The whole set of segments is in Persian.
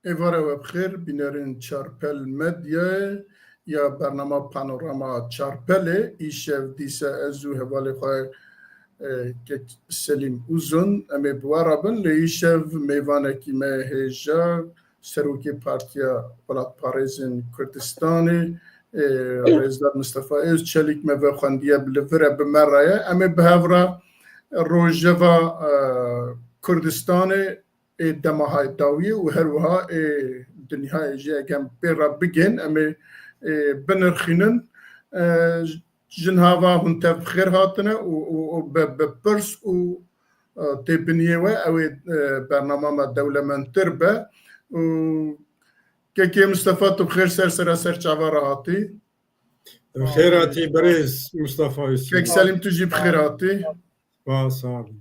ایواره و بخیر بینرین چارپل مدیا یا برنامه پانوراما چارپله ایشف دیسا ازو حوالی خواه که سلیم اوزون امی بوارابن لیشف میوانه کی مهجا سروکی پارتیا ولاد پاریزن کردستانی رئیسدار مصطفی از چلیک مو خواندیه بلوره بمرایه امی بهورا روژوا کردستانی دماهای داویه و هر وها دنیای جه اگم بیرا بگین امی بنرخینن جنهاوا هنتا بخير هاتنا وببرس و تبنيوه او برنامج الدولة من تربة و كي مصطفى بخير سر جوار هاتي بخير هاتي بريز مصطفى يوسف كيك سليم تجي بخير هاتي باصالي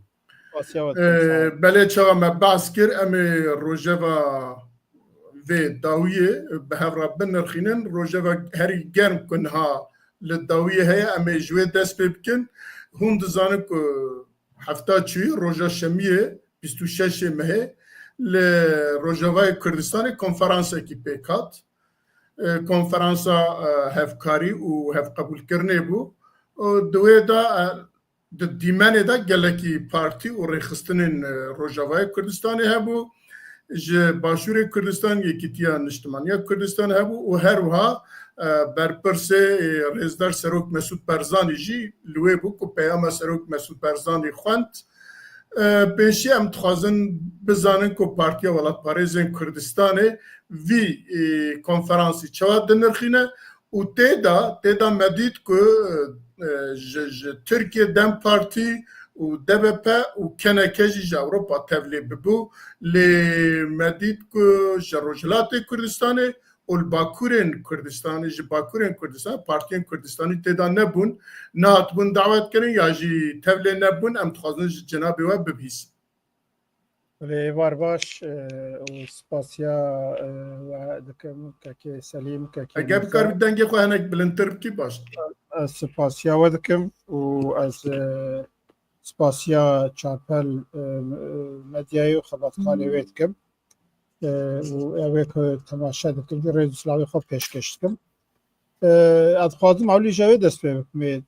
بله شو ما بعسكر امي روجفا في داوية بهفرا بنرخينن روجفا هري جرم كنها للداوية هي أما جوي دست ببكن هون دزانك هفتا چوي روجا شمية 26 مه لروجاوای کردستان کنفرانسا کی پیکات کنفرانسا هفکاری و هف قبول کرنه بو دوی دا دیمانه دا گلکی پارتی و ریخستنین روجاوای کردستان هبو ج باشور کردستان یکیتیا نشتمانیا کردستان هبو و هر وها برپرس رئیسدار سروک مسعود برزانی جی لوی بو کو پیام سروک مسعود برزانی خواند پیشی ام تخوازن بزانن کو پارتیا ولات پاریزن کردستان وی کنفرانسی چواد دنرخینه و تیدا مدید که ترکیه دم پارتی و DBP و کنکجی جا اروپا تبلیغ ببو لی مدید که جروجلات کردستانه والباكورين كردستان جي باكورين كردستان بارتيين كردستاني تدا نبون نات بون دعوت كرين يا جي تولي نبون ام تخازن جنابي و ببيس وار باش وسباسيا دكم كاكي سليم كاكي اجاب كار بدنجي خو هناك بلنتر كي باش سباسيا ودكم و از سباسيا چارپل مديايو خبات خاني ويتكم و اوه که تماشا دکم که رئیس سلاوی خوب پیشکش دکم از خواهدم اولی جاوی دست بکمید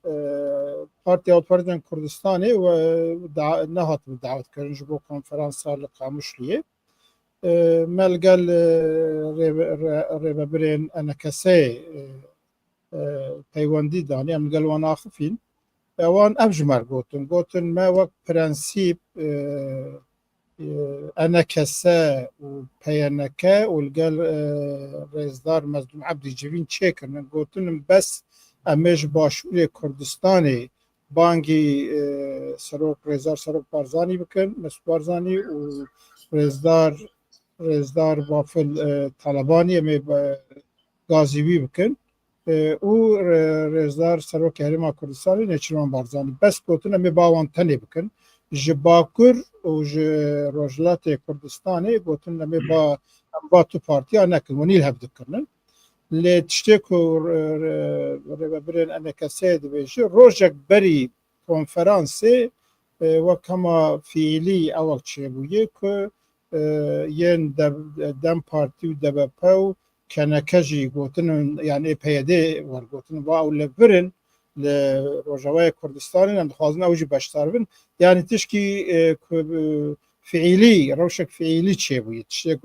پارتی آتپاردن کردستانی و نهات دعوت کردن جبو کنفرانسا لقاموش لیه ملگل ریببرین انکسی پیواندی دانی ملگل وان آخفین وان ابجمر گوتن ما وقت پرنسیب أنا كسا وبيانكا والقال رئيسدار مزدوم عبدي جبين تشيكر نقولتن بس أمش باشوري كردستاني بانجي سروك رئيسدار سروك بارزاني بكن مسعود بارزاني ورئيسدار بافل طالباني أمي غازيوي بكن و رئيسدار سروك هرما كردستاني نيچرمان بارزاني بس قولتن أمي باوان تاني بكن جباكر و روجلات كردستاني قلتن لما با تو بارتيا ناكل ونيل هبدو كرنن اللي تشتكو ربابرين أنا كسيد بيجي روجك بري كونفرانسي وكما فيلي أول شيء كو ين دم بارتي و دبابو كان كجي قلتن يعني بيدي ورقلتن باو لبرن لروجاوای کردستانی هم خوازن اوجی باشتر بن یعنی تشکی فعلی روشک فعلی چه بود تشک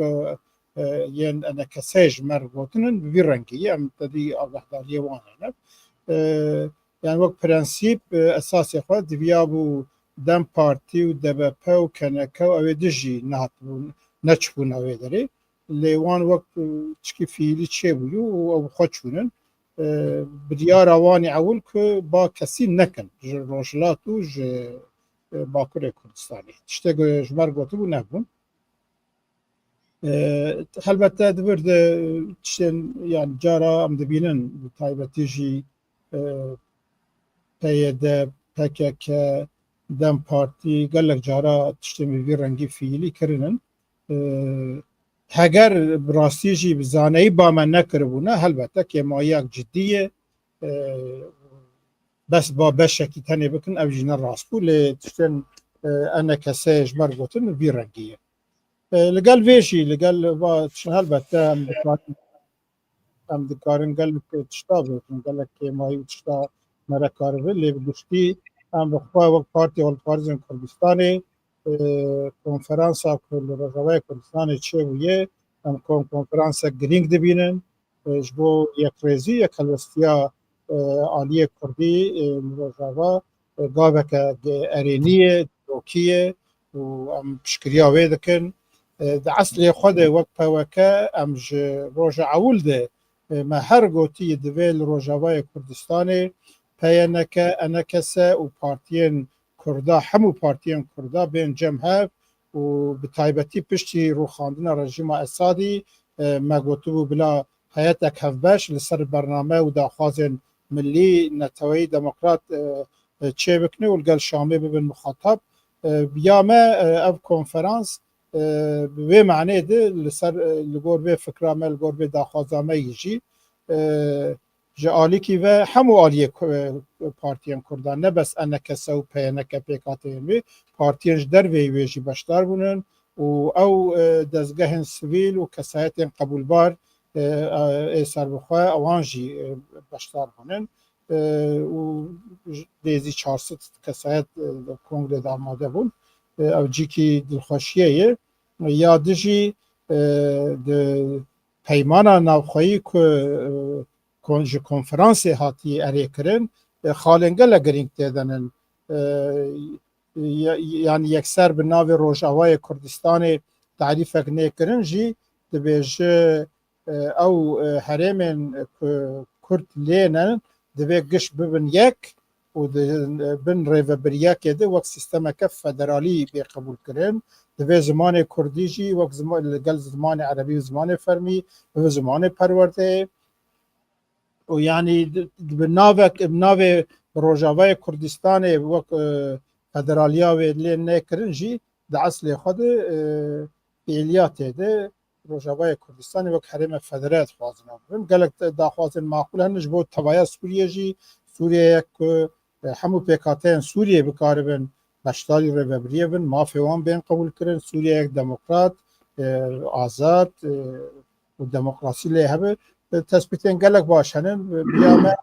ین انا کساج مربوطن به رنگی ام تدی الله داریه وانه یعنی وقت پرنسیپ اساسی خود دیابو دم پارتی و DBP و کنکا او دجی نهاتون نچبون او داری لیوان وقت تشکی فعلی چه بود و خودشونن بديار اواني اول که با کسی نکن روجلات و باکور کردستانی تشتغل جمر گوتو بو نبون البته دبرد تشتن يعني جارا ام دبینن تایبتی جی پیدا پکک دم پارتی گلک جارا تشتن بی رنگی فیلی کرنن هگر براستی جی بزانهی با من نکربونه البته که مایک جدیه بس با بشکی تنی بکن او جینا راست بو لی تشتن انا کسیج مرگوتن بی رنگیه لەگەڵ وێژی لەگەڵ هەلبەتە ئەم دکارن گەلک تشتا بێتن گەلک کێمایی و تشتا مەرەکاربن لێ گشتی ئەم بخوا وەک پارتی هەڵبژاردنên Kurdistanê konferansa ku li Rojavayê Kurdistanê çêbûye em konferansa girîng dibînin ji bo yekrêzî yekelwestiya aliyê Kurdî li Rojava gaveke erênîye dokîye û em piştgiriya wê dikin di eslê xwe de wek peweke em ji roja ewil de me her gotiyê divê li Rojavayê Kurdistanê peyeneke enekese û partiyên Kurda hemû partiyên Kurda bên cem hev û bi taybetî piştî rûxandina rejîma Esadî me gotibû bila heyetek hevbeş li ser bername û daxwazên millî neteweyî demokrat çêbikine û li gel Şamê bibin mixatab ya me ev konferans bi vê menê de li ser li gor vê fikra me li gor vê daxwaza me yî jî ji alîkî ve hemû aliyê partiyên Kurdan ne bes enekese û peyeneke pêkhateyên wê partiyên ji dervê wê jî beşdar bûnin û ew dezgehên sivîl û kesayetên qebûlbar ê serbixwe ewan jî beşdar bûnin û dêzî 400 kesayet kongrê de amade bûn ev cîkî dilxweşiyê ye ya dijî di peymana navxweyî ku ji konferansê hatiye erêkirin xalên gelek girîng têdenin yani yekser bi navê Rojavayê Kurdistanê tarîfek nêkirin jî dibêje ew herêmên Kurd lêne divê gişt bibin yek û bin rêvebiryekê de wek sîstemeke federalî bêqebûl kirin divê zimanê Kurdî jî wek li gel zimanê erebî û zimanê fermî bi zimanê perwerdeyê û yanî bi navê Rojavayê Kurdistanê wek federaliya wê lê nekirin jî di eslê xwe de êliyatê de Rojavayê Kurdistanê wek herême federal dixwazin bibin gelek daxwazên maqûl hene ji bo tevaya Sûriye jî Sûriyeyek ku hemû pêkhateyên Sûriyê bikaribin beşdarî rêvebiriyê bin mafê wan bên qebûl kirin Sûriyeyek demokrat azad û demokrasî lê hebe tespîtên gelek baş henin biya me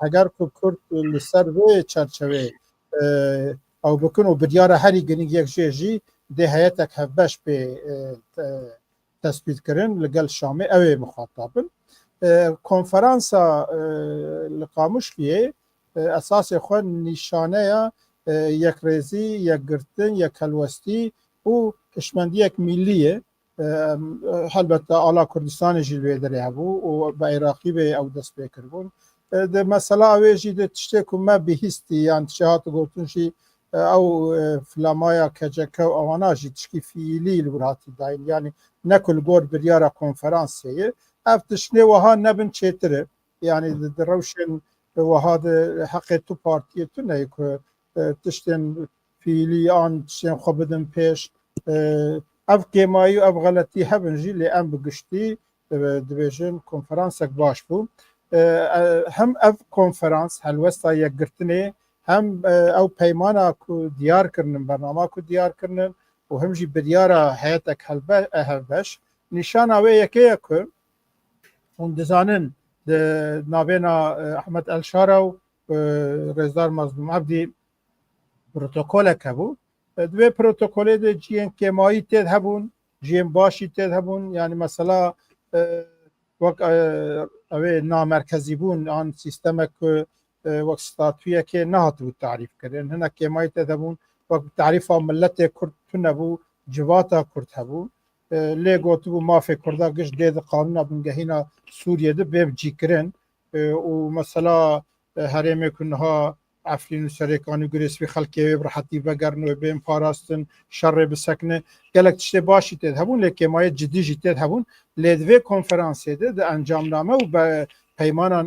heger ku Kurd li ser vê çerçevê ew bikin û biryara herî girîng yek jê jî dê heyetek hevbeş pê tespît kirin li gel Şamê ew ê mixatab bin konferansa li Qamişliyê esasê xwe nîşaneya yekrêzî yekgirtin yekhelwestî û hişmendiyek millî ye helbette ala Kurdistanê jî wê derê hebû û bi Iraqî vê ew dest pê kiribûn di mesela wê jî di tiştê ku me bihîstî yan tiştê hat gotin jî ew filamaya keceke û ewana jî tişkî fiîlî li wir hatî dayîn yanî ne ku li gor biryara konferansê ye ev tiştê wiha nebin çêtir e yanî di rewşên wiha di heqê tu partiyê tu neyê ku tiştên fiîlî an tiştên xwe bidin pêş ev kêmayî û ev xeletî hebin jî lê em bi giştî dibêjin konferansek baş bû hem ev konferans helwesta yekgirtinê hem ew peymana ku diyar kirinin bernama ku diyar kirinin û him jî biryara heyetek hevbeş nîşana wê yekê ye ku hûn dizanin di navêna Ehmed Elşara û Rêzdar Mazlûm Ebdî protokolek hebû divê protokolê de ciyên kêmayî têd hebûn ciyên başî têd hebûn yani mesela wek ew ê namerkezîbûn an sîstemek ku wek statûyekê nehatibû tarîf kirin hinek kêmayî têd hebûn wek tarîfa milletê Kurd tunebû civata Kurd hebû lê gotibû mafê Kurda gişt dê di qanûna bingehîna Sûriyê de bêv cîkirin û mesela herêmê ku niha Efrîn û Serêkanî Gurêsvî xelkê wê bi rehetî vegerin û bên parastin şerê bisekine gelek tiştê başî têd hebûn lê kêmayê cidî jî têd hebûn lê divê konferansê de di encamname û peymana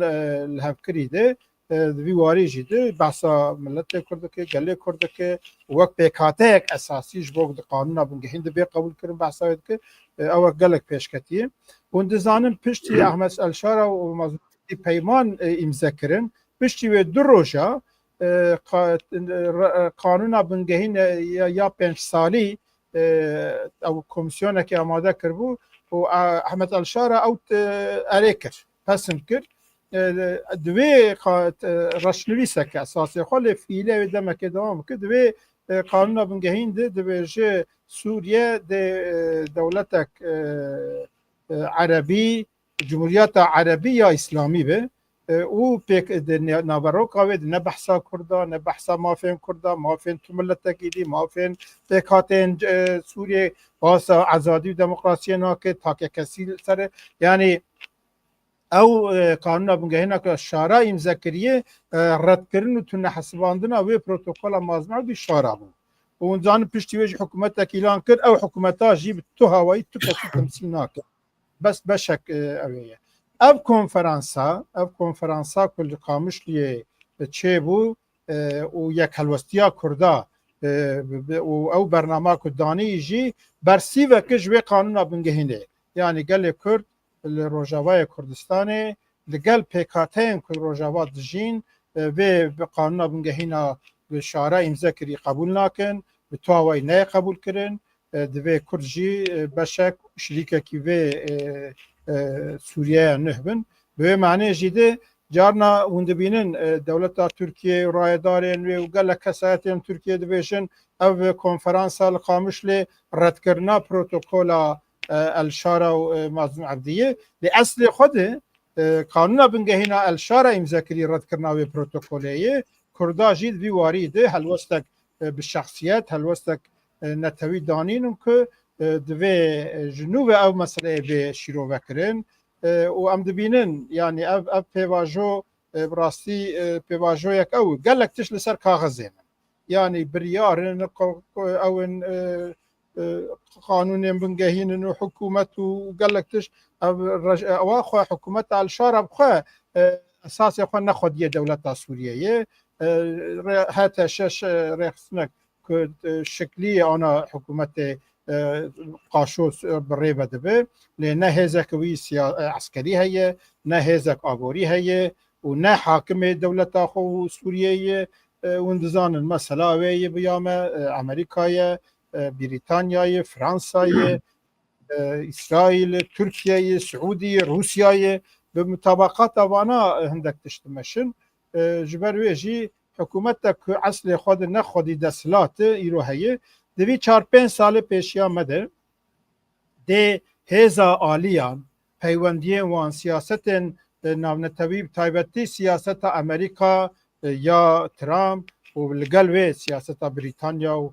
li hevkirî de di vî warî jî de behsa milletê Kurd dike gelê Kurd dike wek pêkhateyek esasî ji bo di qanûna bingehîn de bê qebûl kirin behsa wê dike ew gelek pêşketiye hûn dizanin piştî Ehmed Elşara û Mazlûm peyman îmzekirin piştî wê du roja qanûna bingehîn ya 5 salî او کمیسیون که آماده کرد و احمد الشارع او اریکر پسند کرد دوی رشنویسه که اساسی خال فیله دم که دوام که دوی قانون بنگهین ده دوی سوریه ده دولتک عربی جمهوریت عربی یا اسلامی به او پیک نابرو قاوید نه بحثا کردا نه بحثا مافین کردا مافین تو ملت تکیدی مافین پیکاتین سوریه واسه آزادی و دموکراسی ناکه تا که کسی سر یعنی او قانون بنگهین که شارع امضا کریه رد کردن و تو نحسباندن او پروتکل مازمع بی شارع بود و اونجان پشتی وجه حکومت اعلان کرد او حکومتا جیب تو هوایی تو کسی تمثیل ناکه بس بشک اویه اب کنفرانسا کل قامش لیه چه بو و یک هلوستیا کردا او برنامه کدانی جی برسی و کجوی قانون بنگهینه یعنی گل کرد لروجاوای کردستان لگل پیکاتین که روجاوا دجین و قانون بنگهینا شارع امضا کری قبول ناکن به تو هوای نه قبول کرن دوی کردجی بشک شریکه کی و سوریه نهبن به معنی جیده جارنا وندبینن دولت ترکیه رای دارن و گل کسایتین ترکیه دویشن او کنفرانس القامش لی رد کرنا پروتوکول الشارع و مازن عبدیه لاصل خود قانون بنگهینا الشارع امضا کری رد کرنا و پروتوکولیه کردا جید وی واریده هلوستک بالشخصیت هلوستک نتوی دانین که دوی جنوب او مسئله به شیرو وکرن و ام دبینن یعنی او پیواجو براستی پیواجو یک او گلک تش لسر کاغذین یعنی بریارن او قانون بنگهین و حکومت و گلک تش او خو حکومت الشارع بخوا اساس خو نخودیه دولت سوریه حتی شش رخصنک که شکلی آن حکومت قاشو بری بده نه هزک وی عسکری هیه نه هزک آگوری هیه و نه حاکم دولت خو سوریه وندزان المسألة وی بیام امریکای بریتانیای فرانسای اسرائیل ترکیه سعودی روسیای به مطابقات وانا هندک تشتمشن جبر ویجی حکومت که اصل خود نه خودی دستلات ایرو هیه دوی 4-5 سال پیشی آمده ده هزا آلیان پیوندی وان سیاست ناونتوی تایبتی سیاست امریکا یا ترامپ و لگل وی سیاست بریتانیا و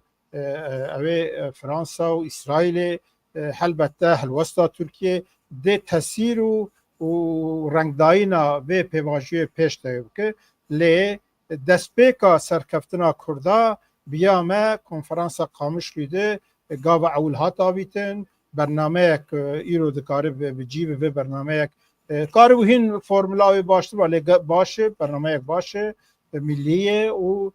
فرانسا و اسرائیل البته هلوستا ترکیه ده تاثیر و رنگداینا و پیواجی پیش دایم که لی دستپیکا سرکفتنا کردا بیامه کنفرانس قامش لیده گاو اول ها تابیتن برنامه یک ایرو دکاره بجیب و برنامه یک کار و هین فرمولاوی باشتر ولی باشه برنامه یک باشه ملیه و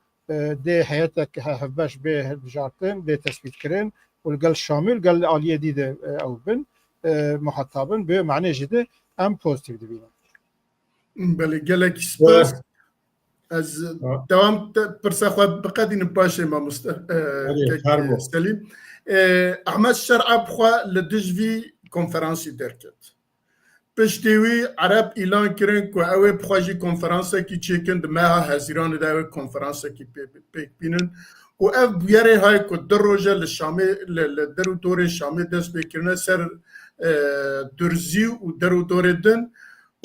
ده حیات که هفبش به بجارتن ده تثبیت کرن و گل شامل گل آلیه دیده او بن محطابن به معنی جده ام پوزیتیو دبینم بله گلک سپاس از دوام پرسه خود بقدین باشه ما سلیم احمد شرع بخوا لدجوی کنفرانسی درکت پشتیوی عرب اعلان کرن که اوه بخواجی کنفرانسه کی چیکند ماه هزیران داوه کنفرانسه کی پیک بینن و اف بیاره های که در روژه در و دور شامی دست بکرنه سر درزی و در و دور دن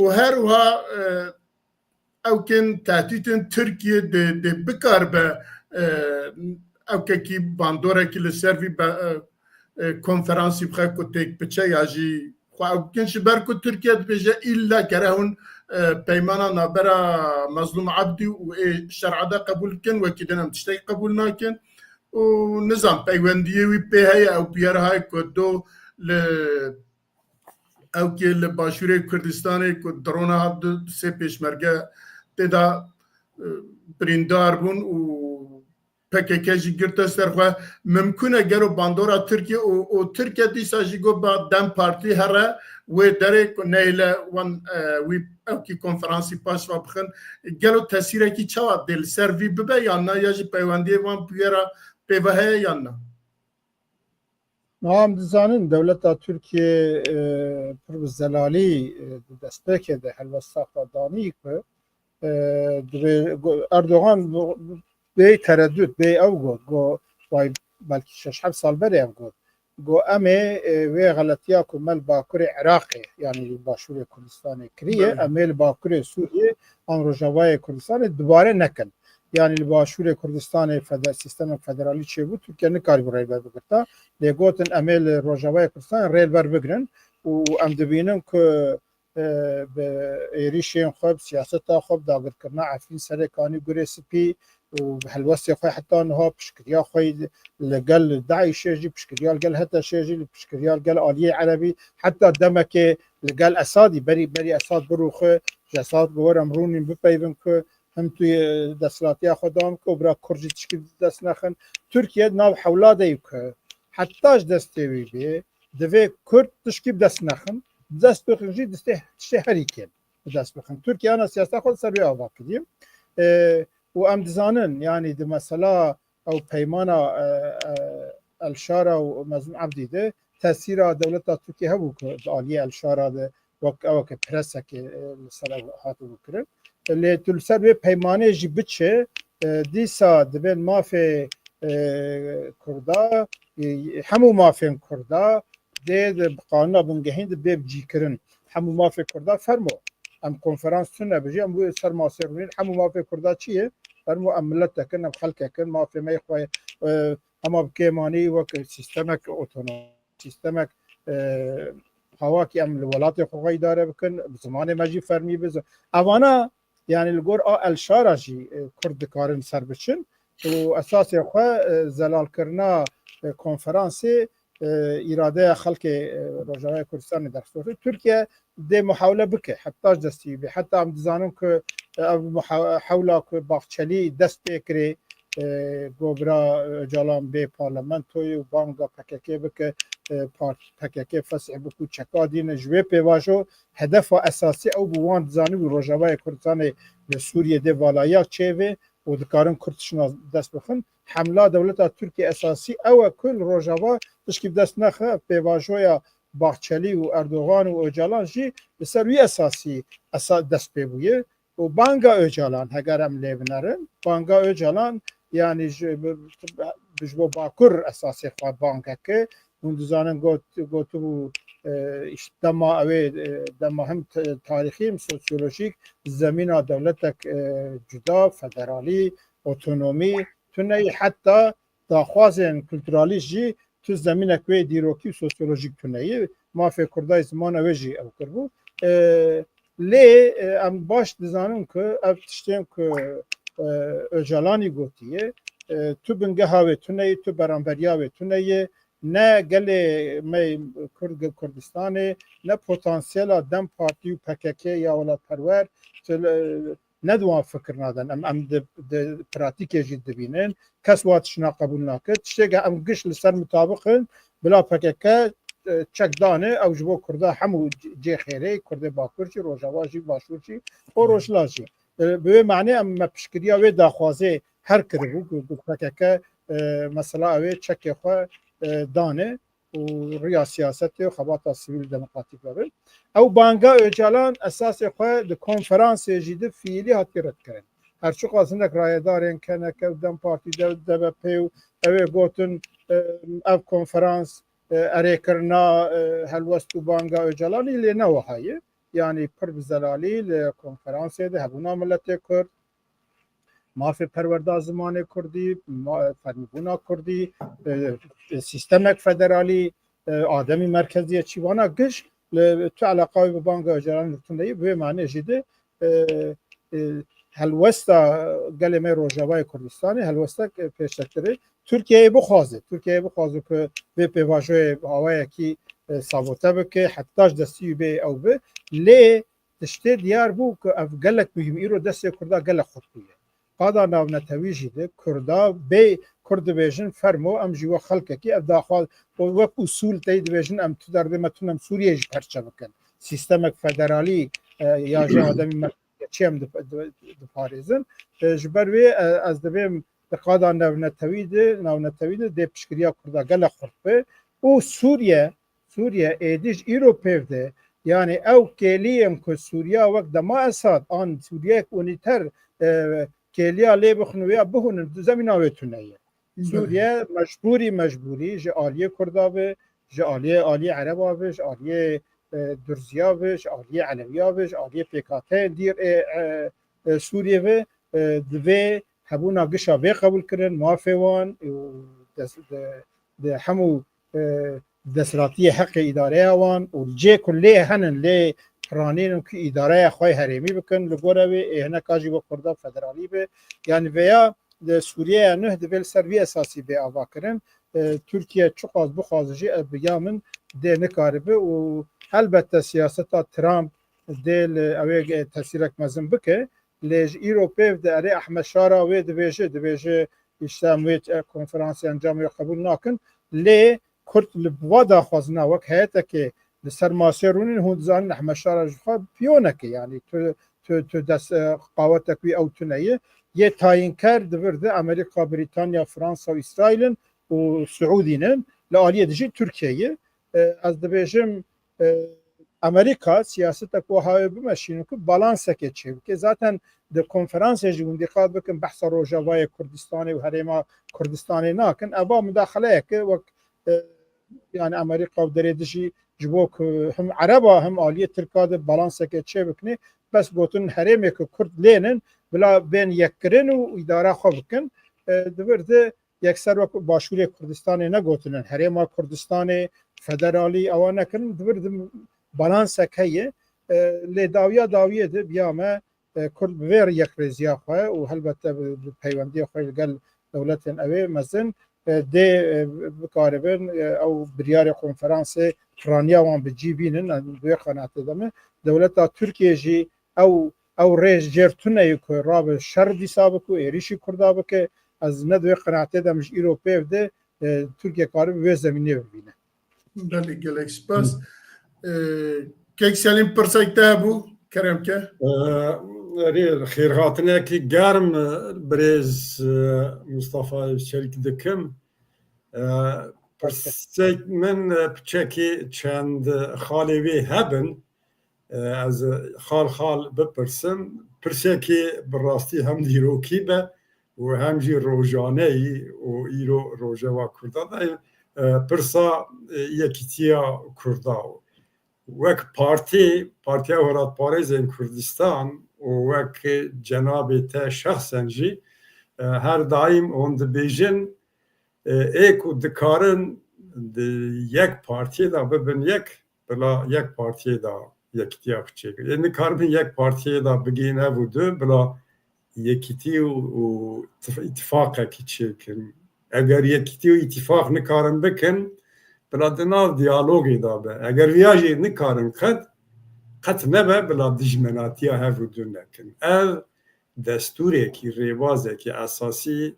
و هر وها او کن تحتیتن ترکیه ده بکار به او که باندوره که لسروی به کنفرانسی بخواه که تیک بچه یا جی خواه او کنش برکو ترکیه بجه ایلا کرهون پیمانا نابرا مظلوم عبدی و شرع ده قبول کن و که دنم تشتای قبول ناکن و نظام پیوندیه وی پیهای او بیاره های که دو او که لباشوره کردستانه که درونه ها سه پیشمرگه تدا بریندار بون و PKK جی گرت سرخوا ممکنه گرو باندورا ترکیه و ترکیه دیسا جی گو با دم پارتی هره و داره نیله وان وی اوکی کنفرانسی پاس و بخن گلو تاثیره کی چوا دل سروی ببه یا نه یا جی پیوندی وان پیرا پیوه یا نه نام دزانن دولت ترکیه پر زلالی دستک ده هلوستا دانی که اردوغان به تردد به او گو وای بلکه 6-7 سال بره گو امه و غلطیا که مل باکر عراقی یعنی باشور کردستان کریه امه باکر سوریه آن روجاوای کردستان دوباره نکن یعنی باشور کردستان سیستم فدرالی چه بود ترکیه نکاری برای بر بگرتا لگوتن امه روجاوای کردستان ریل بر بگرن و ام دبینن که به ایریشین خوب سیاست خوب داغت کردن عفین سرکانی گره سپی و هلوستی خوی حتی آنها پشکریا خوی لگل داعش جی پشکریا لگل حتی شجی پشکریا لگل آلیه عربی حتی دمک لگل اسادی بری اساد بروخه جساد گور امرونی بپیون که هم توی دستلاتی خودم که برای کرجی تشکیل دست نخن ترکیه ناو حولاده که حتیش دستی بی دوی کرد تشکیل دست نخن دست بخنجی دسته هری کن دست بخن ترکیه آن سیاست خود سر بیا آباد کدیم و ام دزانن یعنی ده مثلا او پیمانا الشارع و مزون عبدی ده تاثیر دولت ترکیه هبو که آلیه الشارع ده وک پرسه که مثلا هاتو بکرن اللي تلسر به پیمانه جی بچه دیسا دبن مافی کردا همو مافین کردا ده قانون بنگهین ده بیب جی کرن همو مافی کردا فرمو ام کنفرانس تونه بجی ام بو سر ماسرونین همو مافی کردا چیه فرمو ام ملت تکن ام خلق تکن مافی می خواه اما بکیمانی وک سیستمک اوتونوم سیستمک هواکی ام الولات خوغی داره بکن زمان مجی فرمی بزن اوانا یعنی الگور الشارع جی کرد کارن سر بچن و اساس خواه زلال کرنا کنفرانسی اراده خلق روجاوای کردستان در سوری ترکیه ده محاوله بکه حتی دستی به حتی هم دزانم که محاوله که باخچلی دست بکره گوبرا جالان به پارلمانتوی و بانگا پککه بکه پککه فسح بکو چکا دین جوی پیواشو هدف اساسی او بوان دزانی و روجاوای کردستان به سوریه ده والایات چه و دکارن کردشنا دست بخن حمله دولت ترکیه اساسی او کل روجاوا تشکیل دست نخه پیواشویا باخچلی و اردوغان و اوجالان جی به سروی اساسی دست ببویه و بانگا اوجالان هگرم لیبنرن بانگا اوجالان یعنی بجبو باکر اساسی خواه بانگا که اون دزانن گوتو دما اوی دما هم تاریخی هم سوسیولوژیک زمین دولتک جدا فدرالی اوتونومی تونه حتی داخوازن کلتورالی جی تو زمینک وی دیروکی سوسیولوژیک تونه ما فکر کردای زمان اوی جی او کربو لی ام باش دزانم که او تشتیم که اجالانی گوتیه تو بنگه هاوی تونه تو برانبریاوی تونه نه گله می کردستان نه پتانسیل دم پارتی و پککه یا ولاد پرور ندوان فکر نادن ام د پراتیک جدی بینن کس واتشنا قبول نکرد شتیگه ام گش لسر مطابقن بلا پککه چک دانه او جبو کرده همو جی خیره کرده باکرچی روجاواجی باشورچی و روشلاجی به معنی ام پشکریا و داخوازه هر کرده بود پککه مثلا اوی چک خو دانه و ریا سیاست و خبات سیویل دموکراتیک ببین او بانگا اوجالان اساس خواه ده کنفرانس جیده فیلی هاتی رد کرن هرچو قاسندک رای دارین کنه که دم پارتی ده پیو اوی گوتن او کنفرانس اره کرنا هلوست و بانگا اوجالانی لی نو هایه یعنی پر بزلالی لکنفرانس ده هبونا ملت کرد مافی پرورده زمان کردی فرمیبونا کردی سیستمک فدرالی آدمی مرکزی چیوانا گش تو علاقه به بانک اجران نتونی به معنی جده هلوستا گلمه روجاوای کردستانی هلوستا پیشتره ترکیه بخوازه که به پیواژوی هوایی کی سابوته بکه حتیش دستی به او به لی تشته دیار بو که اف گلک مهم ایرو دستی کرده گلک خود بیه قادا ناو نتویجی ده کردا به کرد بیشن فرمو ام جوا خلقه کی اف داخل و اصول تاید بیشن ام تو درده متونم سوریه جی پرچه بکن سیستمک فدرالی یا جا آدمی مرکزی چی هم دپاریزن جبروی از دبیم قادا ناو نتویده ده پشکریا کردا گله خورد به او سوریه ایدیج ایرو پیوده yani ew kêliyên ku Sûriya wek dema Esad an Sûriyek unîter kêliya lê bixin bihûnin di zemîna wê tuneye. Sûriye mecbûrî ji aliyê Kurda ve ji aliyê Ereba ve ji aliyê Durziya ve ji aliyê Elewiya ve ji aliyê PKK dîr Sûriye ve divê hebûna gişa vê qebûl kirin mafê wan hemû دستراتی حق اداره وان و جه کلی هنن لی پرانین که اداره خواه هرمی بکن لگوره وی ایهنه کاجی با کرده فدرالی به یعنی ویا سوریه نه دویل سروی اساسی به آوا کرن ترکیه چقدر بخوازجی بیامن ده نکاربه و البته سیاست ترامپ دل اوی تاثیرک مزن بکه لیج ایروپیو ده اره احمد شارا وی دویجه اشتامویت کنفرانسی انجام یا قبول ناکن لی کرد لبوادا خوازنا وک هیته که لسر ماسرونین هون زان احمد شارع جخوا پیونه که یعنی تو دست قواتک وی او تنیه یه تاین کرد ورده امریکا بریتانیا فرانسا و اسرائیل و سعودینن لآلیه دیجی ترکیه از دبیجم امریکا سیاست کو های بمشینو که بالانس که چه که zaten de konferans جون دقت بکن بحث روجاوای کردستان و هریما کردستان ناکن ابا مداخله که وک yani Amerika و deredişi jibok hem Araba hem aliye Türkiye'de balansa geçe bükne bes gotun hereme ki Kürt lenen bila ben yekkirin u idare xobkin deverde yekser vak başvuru Kürdistan'e ne gotunen herema Kürdistan'e federali avana kirin deverde balansa keye le daviye de biyame Kürt ver yekreziya xwe u helbette peyvendiye xwe gel devletin evi mezin de بکاربن او بریار کنفرانس فرانیا وان بجیبینن دوی قناعت دمه دولت ترکیه جی او ریج جرتونه که راب شردی سابقو ایریشی کرده بکه از ندوی قناعت دمش ایروپیو ده ترکیه کارب و زمینه ببینه بله گلک سپاس کیک سلیم پرسکته بو کرم که خیرهاتنه که گرم بریز مصطفی شریک دکم پرسک من بچکی چند خالیوی هبن از خال بپرسم پرسکی براستی هم دیروکی به و هم جی روزانه ای و ایرو روزوا کرده پرسا یکیتیا کرده وک پارتی هرات پاریز این کردستان و وک جناب تا شخصا جی هر دایم اون بیژن ایک و دکارن یک پارتی دا ببین بلا یک پارتی دا یکیتیا بچه یعنی کاربین یک پارتی دا بگینه و دو بلا یکیتی و اتفاق کی چیکن اگر یکیتی و اتفاق نکارن بکن بلا دنال دیالوگی دا به اگر ویاجی نکارن قط نبه بلا دجمناتی ها و دو نکن دستوری کی ریوازه کی اساسی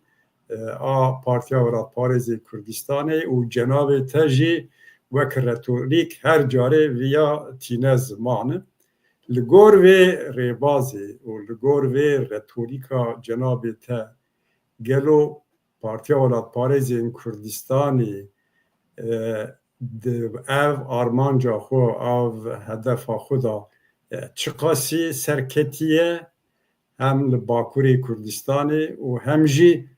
پارتی ورات پارێزی کوردستانی و جناب تجی وەک رتوریک هەر جارێ via tîne zimanı li gor vê rêbazê û li gor vê retorîka cenabê te gelo Partiya Welat Parêzên Kurdistanê ev armanca xwe ev hedefa xwe da çi qasî serketiye hem li Bakurê Kurdistanê û hem jî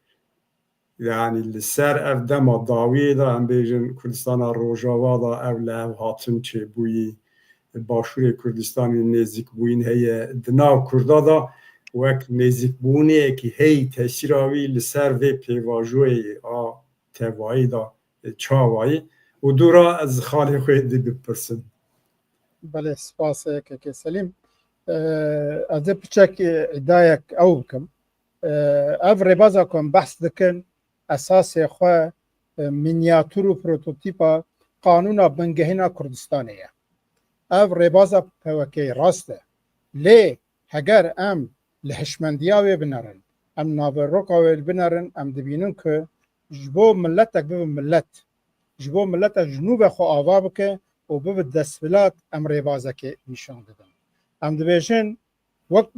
yani لسر ev dema dawiyê da em bêjin Kurdistana Rojava da ev li ev hatin çêbûyî Başûrê Kurdistanê nêzîkbûyîn heye di nav Kurda da wek nêzîkbûniyekî hey tesîra wî li ser vê pêvajoyê a tevayî da çawayî û dûra ez xalê xwe dî bipirsim. Belê spas keke Selîm ez ê piçek îdayek ew bikim ev rêbaza ku em behs dikin esasê xwe minyatûr û prototîpa qanûna bingehîna Kurdistanê ye. Ev rêbaza pewekê rast e. Lê heger em li hişmendiya wê binerin, em naveroka wê binerin, em dibînin ku ji bo milletek bibe millet, ji bo milletek jinûbê xwe ava bike û bibe destvilat em rêbazekê nîşan didin. Em dibêjin wek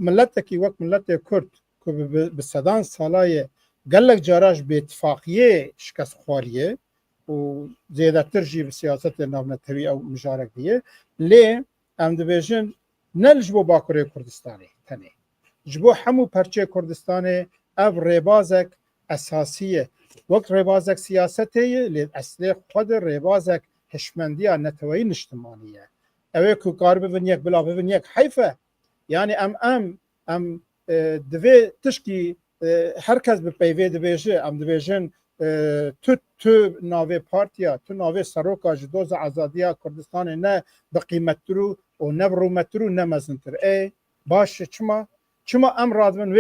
milletê Kurd ku bi sedan salayê gelek caraj bêtifaqiyê şikest xwariye و زیادتر جی به سیاست ناونتوی او مشارک دیه لی ام دبیجن نل جبو باکوری کردستانی تنه جبو همو پرچه کردستانی او ریبازک اساسیه وقت ریبازک سیاسته لی اصلی خود ریبازک هشمندی نتوی نشتمانیه اوه که کار ببین یک بلا ببین یک حیفه یعنی ام دوی تشکی هر کس به پیوی دبیجه ام دبیجن تو ناوی پارتیا تو ناوی سروکا جدوز آزادیا کردستان نه بقیمترو و نه برومترو نه مزنتر ای باشه چما ام رادمن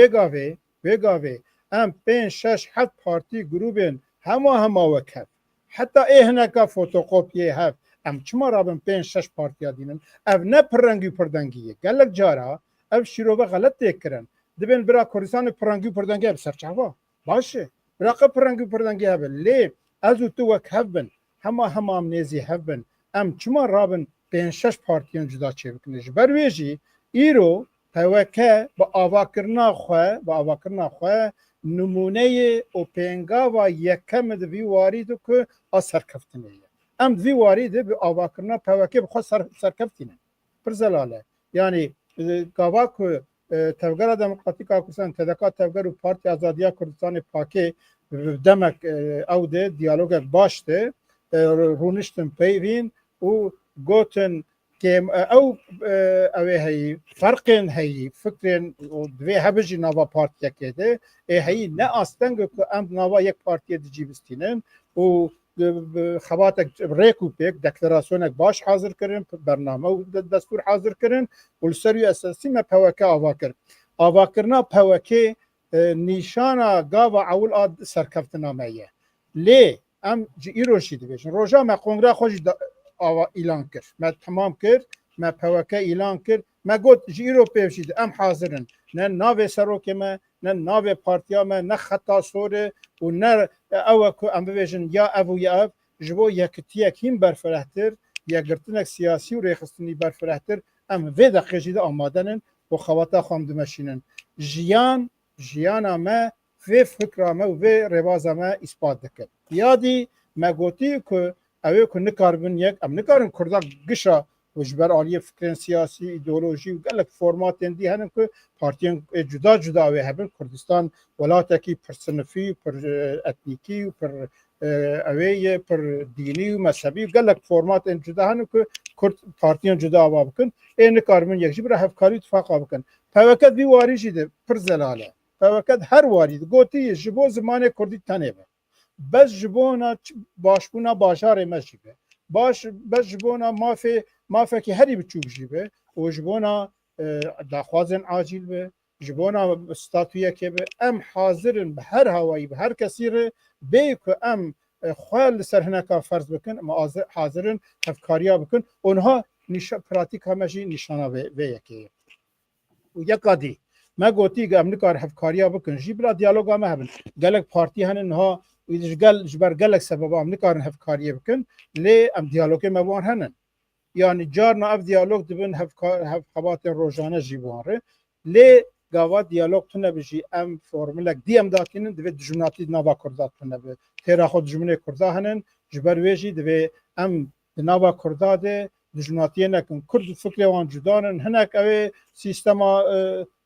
ویگاوی ام 5 6 7 پارتی گروبین هما وکف حتی ای هنکا فوتوکوپی هف ام چما رابن 5 6 پارتیا دینن اف نه پرنگی پردنگیه گلک جارا اف شیروبه غلط تکرن دبن برا کردستان پرنگی پردنگی اب سرچاوا باشه راقه پرنگی پردنگی هبن لی ازو تو وک هبن هما ام نیزی هبن ام چما رابن 5 6 پارتیان جدا چه بکنش برویجی ایرو پوکه با آواکرنا خواه نمونه او پینگا و یکم دوی واریدو که سرکفتنه ام دوی واریده به آواکرنا پوکه بخواه سرکفتینه پر زلاله یعنی گاوا که تفگر دموکراتیک کردستان تدکات تفگر و پارتی آزادیا کردستان پاکی دمک او ده دیالوگ باشته رونشتن پیوین و گوتن که او هی فرقین هی فکرین دوی هبجی نوا پارتی کده هی نه آستنگ که ام نوا یک پارتی دیجی بستینن و خباتک ریکو پیک دکلراسیونک باش حاضر کردن برنامه و دستور حاضر کردن و سری اساسی ما پوکه آواکرنا پوکه نیشانا گاوا اول آد سرکفتنامه لی ام جی ایروشی دیگه روزا ما کنگره خوش اعلان کرد ما تمام کرد ما پوکه اعلان کرد ما گفت جی ایرو پیوشید ام حاضرن نه ناو سروک ما نه ناو پارتیا ما نه خطا سوره و نه او که ام ببیشن یا او یا او جبو یکتیک هم برفرهتر یا گرتنک سیاسی و ریخستنی برفرهتر ام وی دقیقه جیده آمادنن و خواتا خواهم دمشینن جیان ما وی فکر ما و وی رواز ما اثبات دکر یادی ما گوتی که اوه که نکاربن یک ام نکارن کرده گشا و جبر آلی فکرین سیاسی ایدئولوژی و گلک فرمات اندی هنن که پارتیان جدا اوه هبن کردستان ولاتکی پر صنفی پر اتنیکی و پر اوه پر دینی و مذهبی و گلک فرمات اند جدا هنن که پارتیان جدا اوه بکن این نکاربن یک جبر هفکاری اتفاق بکن پاوکت بی واری جیده پر زلاله پاوکت هر واری گوتی جبو زمان کردی تنه به بس جبونا باشبونا باشار مجیبه بس جبونا مافه که هری بچوک جیبه و جبونا داخوازن عاجل به جبونا استاتویه که به ام حاضرن به هر هوایی به هر کسی ره بی که ام خوال سرهنکا فرض بکن اما حاضرن هفکاریا بکن اونها پراتیک همشی نشانه به یکی و یکا دی ما گوتی که ام نکار هفکاریا بکن جی بلا دیالوگا ما هبن گلک پارتی هنن ها جبر گلک سبب ام نکارن هفکاریه بکن لی ام دیالوگ مبوان هنن یعنی جارنا اف دیالوگ دبن هفخبات روزانه جیبوانره لی گاوا دیالوگ تونه بجی ام فرمولک دی ام داکینن دوی دجمناتی ناوا کردات تونه به تیرا خود دجمنه کردا هنن جبر ویجی دوی ام ناوا کرداده دجمناتی نکن کرد فکر وان جدانن هنک اوه سیستما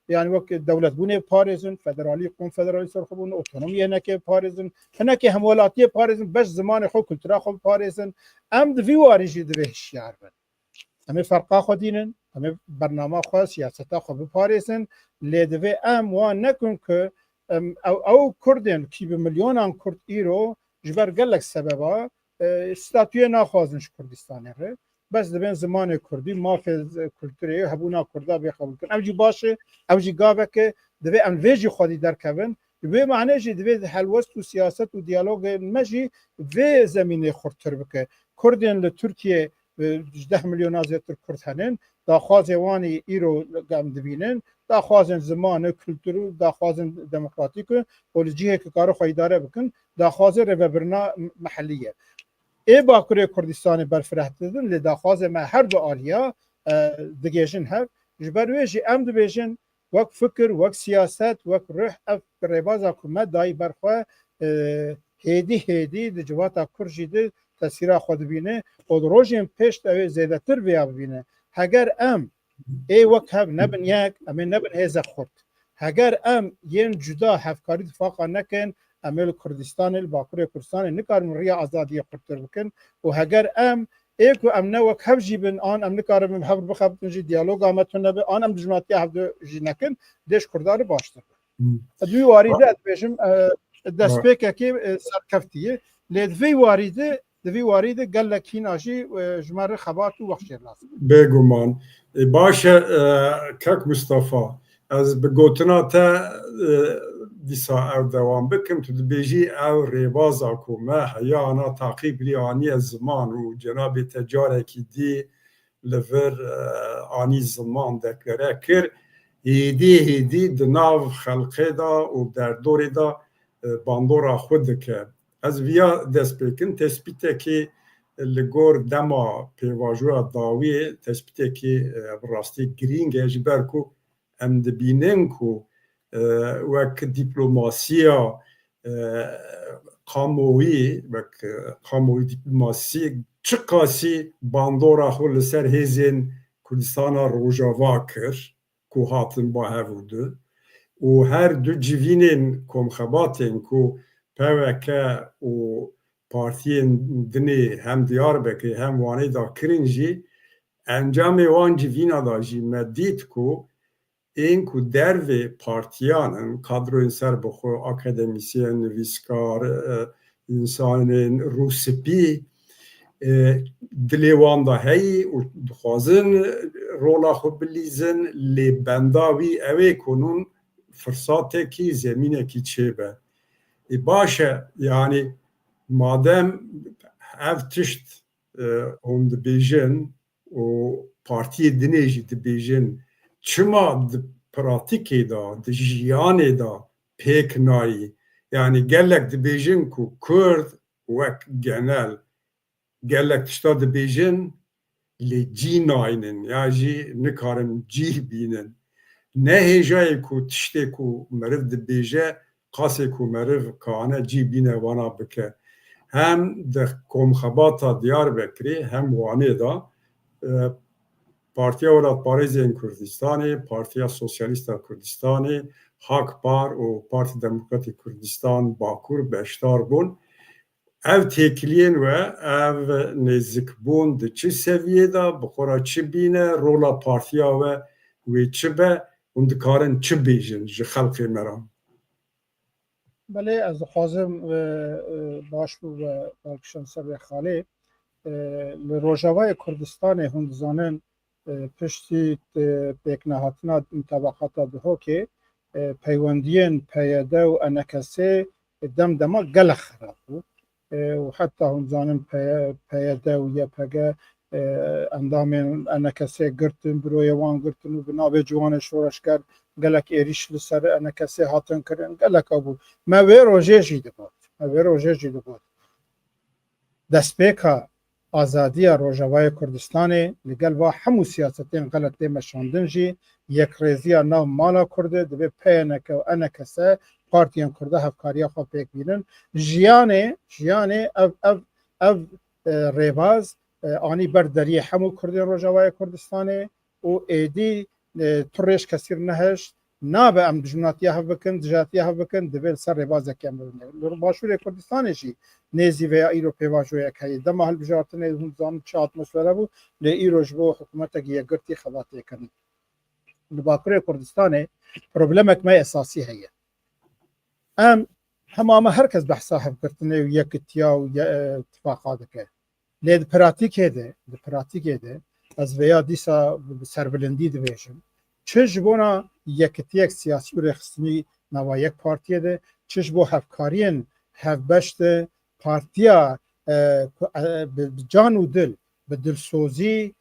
یعنی وقت دولت بونه پارزن فدرالی کنفدرالی سرخبون اتونومی هنکه پارزن هنکه همولاتی پارزن بس زمان خود کلترا خود پارزن ام دوی واریجی دوی هشیار بن همه فرقا خودینن همه برنامه خود سیاستا خود پارزن لی دوی ام وان نکن که او کردن کی به میلیونان کرد ایرو جبر گلک سببا استاتوی ناخوازنش کردستانه ره بس دبن زمان کردی مافز کلتوری هبونا کردا به قبول کن اوجی باشه اوجی گاوه که دوی ام ویجی خودی درکبن به معنی جی دوی حلوست و سیاست و دیالوگ مجی و زمینه خورتر بکه کردین لترکیه 10 میلیون زیاتر کرد هنن دا خوازوانی ایرو گم دبینن دا خوازن زمان کلتورو دا خوازن دموکراتیک و لجیه که کارو خواهی داره بکن دا خوازن ربرنا محلیه ای باکوری کردستان برفرهت دادن لداخواز ما هر دو آلیا دگیشن هف جبرویجی ام دبیجن وک فکر وک سیاست وک روح اف ریباز حکومت دای برخواه هێدی دجواتا کورژی د تسیرا خود بینه و روژین پشت او زیادتر بیا بینه هەگەر ئەم وەک هەب نەبن یەک ئەمێ نەبن هێزە خورد هەگەر ئەم یەن جودا هەفکاری دفاقا نەکەن ئەمێ لە کوردستانی باکوورێ کوردستانی نکارن ڕیا ئازادیە قورتتر بکەن و هەگەر ئەم و ئەم نەوەک هەبژی بن ئان ئەم نکارم هەب بخەبتنجی دیالۆگ ئامەتون نەبێ ئان ئەم دژمناتی هەفتژی نەکەن دێش کورداری باشتر دوی واریدە بێژم دەستپێکێکی سەرکەفتیە لێ دوی واریدە گەلک هیناژی ژمارە خەبات و وەخشێر لازم بێگومان باشە کەک مستەفا ez bi gotina te dîsa ew dewam bikim tu dibêjî ew rêvaza ku me heyana taqîbî aniye ziman û cenabê te carekî dî li vir anî ziman deklare kir hêdî di nav xelqê da û derdorê da bandora xwe dike ez viya destpêkin tespîtekî li gor dema pêvajoya dawiyê tespîtekî bi rastî girîng e ji ber ku em dibînin ku wek dîplomasiya kamoyî wek kamoyî dîplomasî çi qasî bandora xwe li ser hêzên Kurdistana Rojava kir ku hatin bahevûdin û her du civînên komxebatên ku PWK û partiyên dinê hem Diyarbekirê hem Wanê da kirin jî encamê wan civîna da jî me dît ku ên ku dervê partiyan in kadroyên serbixwe akademisyen nivîskar însanên rûspî dilê wan da heyî û dixwazin rola xwe bilîzin lê benda wî ew ê kunûn firsatekî zemînekî çêbe baş e yanî madem ev tişt hûn dibêjin û partiyê dinê jî dibêjin çima di pratikê da di jiyanê da pêk nayî yanî gelek dibêjin ku Kurd wek genel gelek tişta dibêjin lê cî nayînin ya jî nikarin cî bînin ne hêjayê ku tiştê ku meriv dibêje qasê ku meriv kane cî bîne wana bike hem di komxebata Diyarbekirê hem Wanê da Partiya Welatparêzên Kurdistanê, Partiya Sosyalîst a Kurdistanê, Hakpar û Partî Demokratîk Kurdistan Bakur beşdar bûn. Ev têkiliyên we ev nêzîkbûn di çi seviyê da bi xwe çi bîne rola partiya we wê çi be hûn dikarin çi bêjin ji xelkê me re. Belê ez dixwazim baş bû ve balkişan ser vê xalê li Rojavayê Kurdistanê hûn dizanin piştî pêknehatina tabaqata dihokê peywendiyên PYD û NKS demdema gelek xerab bû û heta hûn dizanin PYD û YPG endamên NKS girtin birôyê wan girtin û bi navê ciwanê şoreşger gelek êriş li ser NKS hatin kirin gelek bû me wê rojê jî digot destpêka azadiya Rojavayê Kurdistanê li gel va hemû siyasetên gelet tê meşandin jî yekrêziya nav mala Kurdê divê PNK û NKS partiyên Kurda hevkariya xwe pêk bînin jiyanê ev rêbaz anî ber deriyê hemû Kurdên Rojavayê Kurdistanê û êdî tu rêj kesîr neheşt nabe em dijminatiya hev bikin dijatiya hev bikin divê li ser rêbazekê em bibîne li Başûrê Kurdistanê jî nêzî veya îro pêvajoyek heye dema hilbijartinê hûn dizanin çi atmosfera bû lê îro ji bo hikûmetekî yekgirtî xebatê kirin li Bakurê Kurdistanê problemek me esasî heye em hema me herkes behsa hevgirtinê û yekitiya û ittifaqa dike lê di pratikê de ez veya dîsa bi serbilindî dibêjim çi ji bona yekitiyek siyasî û rêxistinî nava yek partiyê de çi ji bo hevkariyên hevbeş de partiya bi can û dil bi dilsozî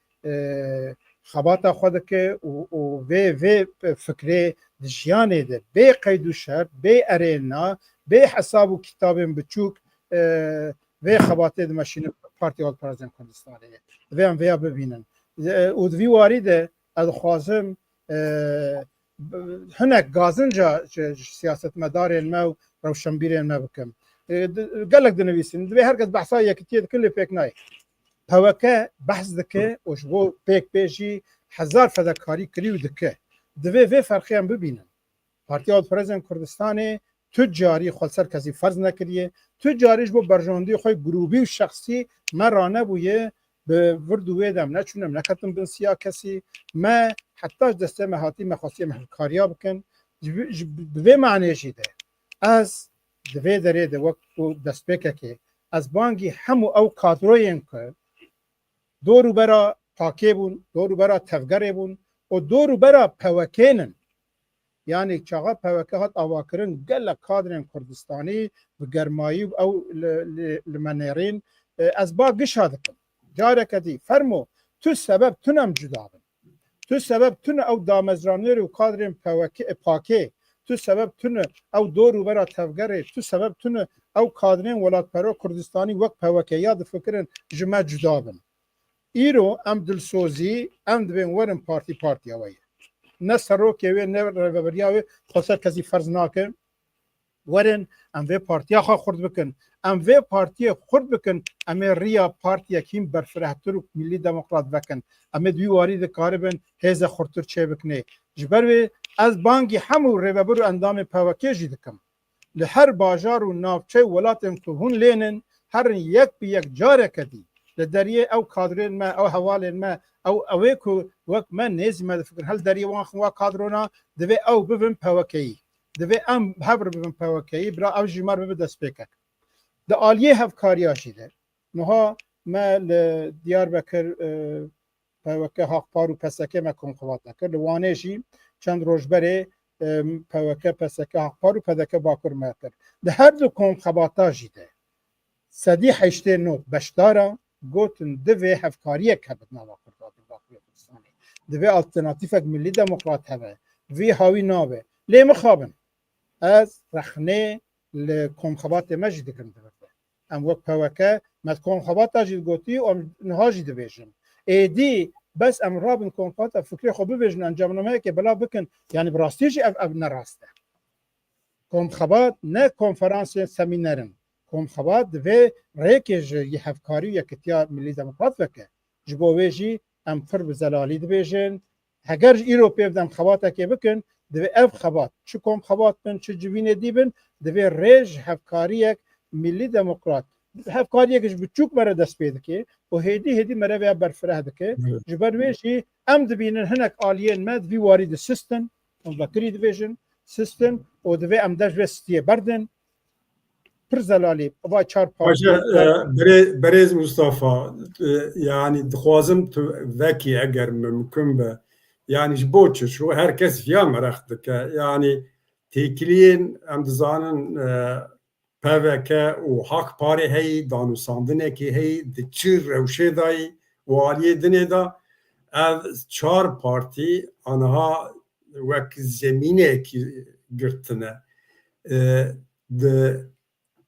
xebata xwe dike û vê fikrê di jiyanê de bê qeyd û şert bê erêna bê hesab û kitabên biçûk vê xebatê dimeşînin Partiya Welatparêzên Kurdistanê divê em vêya bibînin û di vî warî de ez dixwazim hinek gazinca siyasetmedarên me û rewşenbîrên me bikim قالك دنويسن دبي هركز بحثا يكتير كل فيك ناي پوکه بحث دکه و جو پیک پیشی هزار فداکاری کریو دکه دوی و فرقی هم ببینن پارتیا پرزن کردستان تجاری خالصر کسی فرض نکریه تجاریش با برجاندی خوی گروهی و شخصی ما رانه بویه به وردوی دم نچونم نکتم بنسیا کسی ما حتی دسته مهاتی مخاصی مهکاریا بکن به معنی شده از دوی داره دو وقت دست بکه که از بانگی همو او کادروین که دورو برا پاکی بون دورو برا تفگره بون و دورو برا پوکینن یعنی چاقا پوکه هات آواکرن گل کادرین کردستانی و گرمایی او لمنیرین از با گشا دکن جاره کدی فرمو تو سبب تونم جدا بن تو سبب تون او دامزرانیر و کادرین پاکی تو سبب تون او دورو برا تفگره تو سبب تون او کادرین ولات پرو کردستانی وقت پوکه یاد فکرن جمع جدا بن ایرو ام دلسوزی ام دوین ورن پارتی اوی نه سروکی و نه رهبریاوی خاصه کسی فرض ناکن ورن ام و پارتی خا خورد بکن ام و پارتی خورد بکن ام ریا پارتی کیم برفرهتر و ملی دموکرات بکن ام دوی وارد کاربن هز خورتر چه بکنه جبر از بانگی همو رهبر اندام پاوکی جدکم لهر بازار و نافچه ولاتن که هون لینن هر یک به یک جاره کدی لدریه او کادرین ما او حوالین ما او اویکو وقت من نیزی ما فکر هل دریه وان خوا کادرونا دوی او ببن پاوکی دوی ام هبر ببن پاوکی برا او جمار ببن دست بکک ده آلیه هفکاریا شیده نها ما لدیار بکر پاوکی حق پارو پسکه ما کم خوات نکر لوانه جی چند روش بره پاوکی پسکه حق پارو پدکه باکر مکر ده هر دو کم خباتا جیده سدی حشته نوت بشدارا گوتن دوی هفکاریه که بدناوا کرده باقی کردستانی دوی آلترناتیفک ملی دموکرات هوه وی هاوی ناوه لی مخابن از رخنه لکمخبات مجید کرده برده ام وقت پوکه مد کمخبات تاجید گوتی و نهاجی دویشن ایدی بس ام رابن کمخبات فکری خوب ببیشن انجام نمه که بلا بکن یعنی براستیجی اب نراسته کمخبات نه کنفرانس سمینرن کمخبات دوی ریکش یه هفکاری یا کتیا ملی دموکرات وکه جبویجی ام فرب زلالی دویجن هگر ایروپی بدم خباتا که بکن دوی اف خبات چه کمخبات بن چه جوین دیبن دوی ریج هفکاری ملی دموکرات هفکاری کش بچوک مره دست پیدا که و هدی مره ویا برفره دکه جبرویجی ام دبینن هنک آلیین مد وی وارد سیستم اون بکری دویجن سیستم و دوی ام داش وستیه بردن پرزلالی و چهار پارتی برز مصطفى يعني دخوازم تو ذكي اگر ممكن به يعني جبوتش شو هركس فيها مرختك يعني تيكلين ام دزانن پوکه و حق پاره هی دانو ساندنه که هی دچیر روشه دای والیه دنه دا از چهار پارتی آنها وک زمینه که گرتنه ده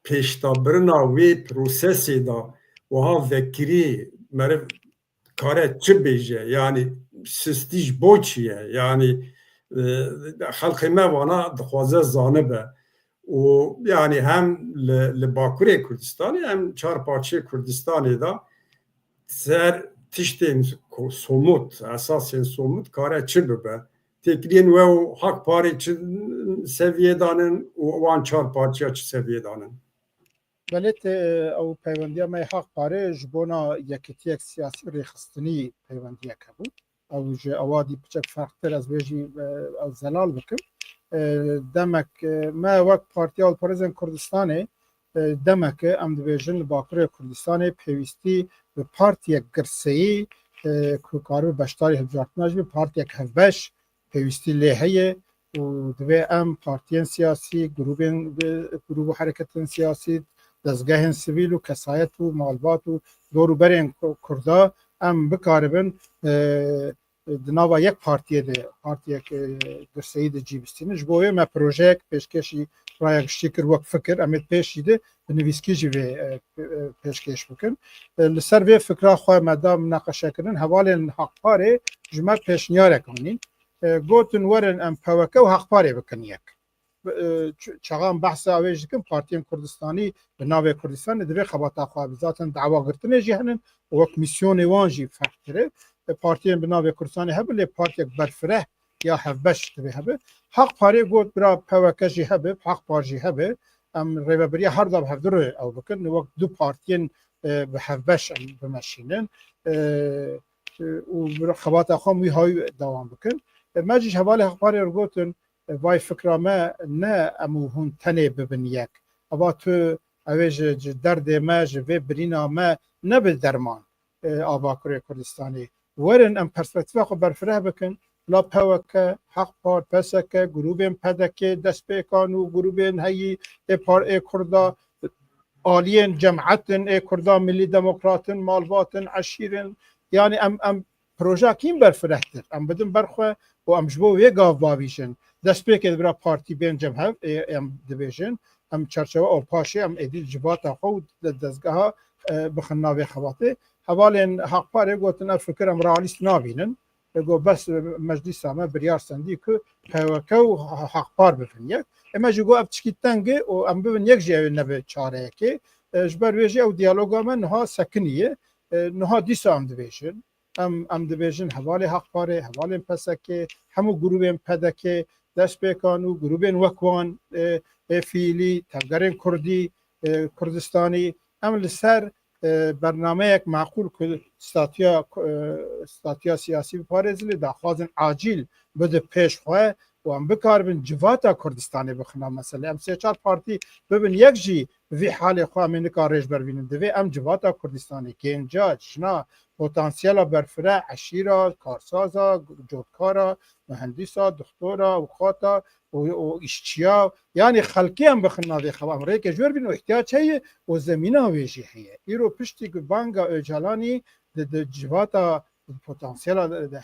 پیشتابرنا وی پروسسی دا و ها وکری مرف کاره چه بیجه یعنی سستیش بو چیه یعنی خلق ما وانا دخوازه زانبه و یعنی هم لباکوری کردستانی هم چهار پارچه کردستانی دا سر تشتین سوموت اساسین سوموت کاره چه ببه تکرین و حق پاری چه سویه دانن و وان چهار پارچه چه سویه دانن بلت او پیوندی ما حق پاره جبونا یکیتی یک سیاسی ریخستنی پیوندی کبود او جه اوادی بچک فرقتر از بیجی او زلال بکن دمک ما وقت پارتیال پرزن کردستانه دمک ام دویژن باکر کردستانه پیوستی به پارتی گرسهی که کارو بشتاری هفجارتناش به پارتی هفبش پیوستی لیهیه و دوی ام پارتیان سیاسی گروه حرکت سیاسی دزگاه سیویل و کسایت و مالبات و دورو برین کردا ام بکاربن دناوا یک پارتیه ده پارتیه که گرسهی ده جیبستینه جبوه ما پروژه پیشکشی رایگ شکر وقت فکر امید پیشی ده بنویسکی جوه پیشکش بکن لسر وی فکرها خواه مدام مناقشه کنن حوال حق پاره جمع پیشنیاره کنین گوتن ورن ام پاوکه و حق پاره بکن یک چغام بحث اویج کن پارتیان کردستانی به ناو کردستان دوی خباتا خواه ذاتن دعوا گرتنه جهنن و کمیسیون وانجی فکره پارتیان به ناو کردستانی هبه لی پارتی برفره یا هفبش دوی هبه حق پاری گوت برا پوکجی هبه حق پارجی هبه ام ریبری هر دو هفدر او بکن وقت دو پارتیان به هفبش بمشینن و خباتا خواه می های دوام بکن ماجیش حوالی حق پاری رو گوتن وای فکر ما نه امو هون تنه ببین یک اما تو اویج درد ما جوه برینا ما نه به درمان آبا کره کردستانی ورن ام پرسپکتیو خو برفره بکن لا پوکه حق پار پسکه گروبین پدکه دست پیکانو گروبین هی پار ای کردا آلین جمعتن ای کردا ملی دموکراتن مالباتن عشیرن یعنی ام پروژه کیم برفره تر ام بدن برخواه و ام جبو وی گاو باویشن دست پیکه برا پارتی بین جمعه ام دیویژن ام چرچوه او پاشه ام ادیل جباتا خود دستگاه بخناوی خواته حوالین حق پاره گوتن فکر ام رالیست نابینن گو بس مجلس ما بریار سندی که پاوکه و حق پار بفن یک اما جو اب تشکیت تنگه و ام ببین یک جای نبه چاره که جبر ویجی او دیالوگا من نها سکنیه نها دیسا ام دیویژن ام دیویژن حوالی حق پاره حوالی پسکه همو گروبین پدکه دست پیکانو گروبین وکوان فیلی تفگرین کردی کردستانی ام لسر برنامه یک معقول که استاتیا سیاسی بپارزلی داخوازن عاجل بده پیش خواه و ام بکار بین جواتا کردستانی بخنا مثلا ام سه چار پارتی ببین یک جی وی حال خواه من کارش بربینن دوی ام جواتا کردستانی که اینجا جنا پتانسیل برفره عشیرا کارسازا جودکارا مهندسا دکتورا و خاطا و اشتیا یعنی خلقی هم بخنا دی خو امریکا که جور بین احتیاج هی و زمینه ویجی هی ایرو پشتی که بانگا اجالانی د جواتا پتانسیل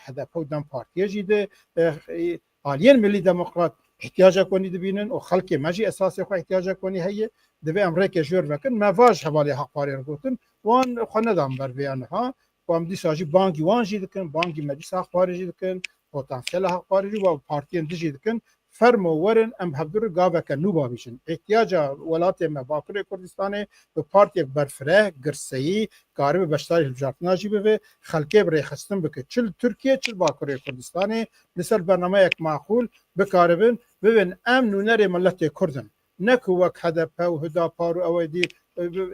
هدف دم پارتی جیده آلین ملی دموکرات احتیاج کنی دبینن و خلق ماجی اساس خو احتیاج کنی هی دوی امریکا جور وکن مواج حوالی حق پاری رو گفتن وان خندام بر بیان ها و ام دی ساجی بانکی وان جیدکن بانکی مجلس حق پاری جیدکن پتانسیل حق پاری و پارتی جیدکن فرمو ورن ام هفدر گاوه که نوبا بیشن احتیاج ولات مباکر کردستان به پارتی برفره گرسایی کاری بشتاری الجارتنا جیبه و خلقه برای خستن بکه چل ترکیه چل باکر کردستان مثل برنامه یک معقول بکاربن ببین ام نونر ملت کردن نکو وک هدف و هدا پارو اویدی